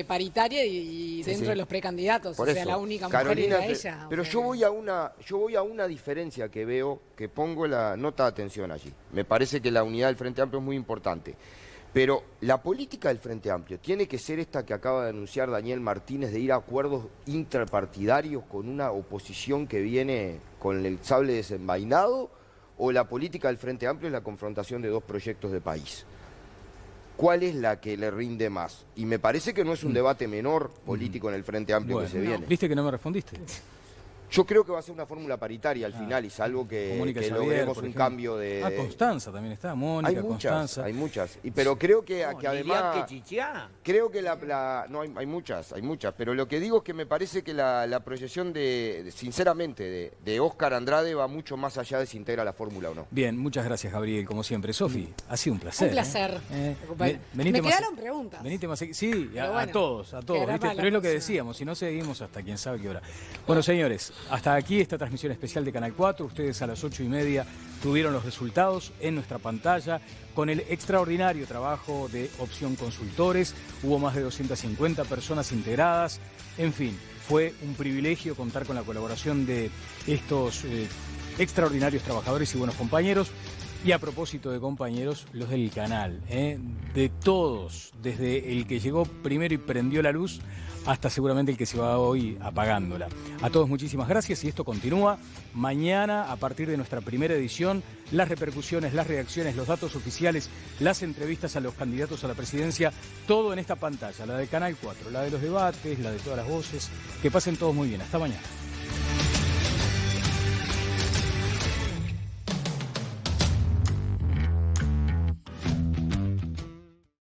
paritaria y dentro de los precandidatos, Por o sea, eso, la única Carolina, mujer era ella. Pero yo voy a una diferencia que veo, que pongo la nota de atención allí. Me parece que la unidad del Frente Amplio es muy importante. Pero la política del Frente Amplio tiene que ser esta que acaba de anunciar Daniel Martínez, de ir a acuerdos intrapartidarios con una oposición que viene con el sable desenvainado, o la política del Frente Amplio es la confrontación de dos proyectos de país. ¿Cuál es la que le rinde más? Y me parece que no es un debate menor político en el Frente Amplio que se viene. ¿Viste que no me respondiste? Yo creo que va a ser una fórmula paritaria al final, y salvo que logremos un cambio de... Constanza también está, Mónica, Constanza. Hay muchas, pero creo que además... Creo que no, hay muchas, pero lo que digo es que me parece que la proyección sinceramente, de Óscar Andrade va mucho más allá de si integra la fórmula o no. Bien, muchas gracias, Gabriel, como siempre. Sofi, ha sido un placer. Un placer. Me quedaron preguntas. Venite más... Sí, bueno, a todos, ¿viste? Pero es lo que decíamos, si no seguimos hasta quién sabe qué hora. Bueno, señores, hasta aquí esta transmisión especial de Canal 4. Ustedes a las 8:30 tuvieron los resultados en nuestra pantalla con el extraordinario trabajo de Opción Consultores. Hubo más de 250 personas integradas. En fin, fue un privilegio contar con la colaboración de estos extraordinarios trabajadores y buenos compañeros. Y a propósito de compañeros, los del canal, de todos, desde el que llegó primero y prendió la luz hasta seguramente el que se va hoy apagándola. A todos muchísimas gracias y esto continúa. Mañana, a partir de nuestra primera edición, las repercusiones, las reacciones, los datos oficiales, las entrevistas a los candidatos a la presidencia, todo en esta pantalla, la de Canal 4, la de los debates, la de todas las voces. Que pasen todos muy bien. Hasta mañana.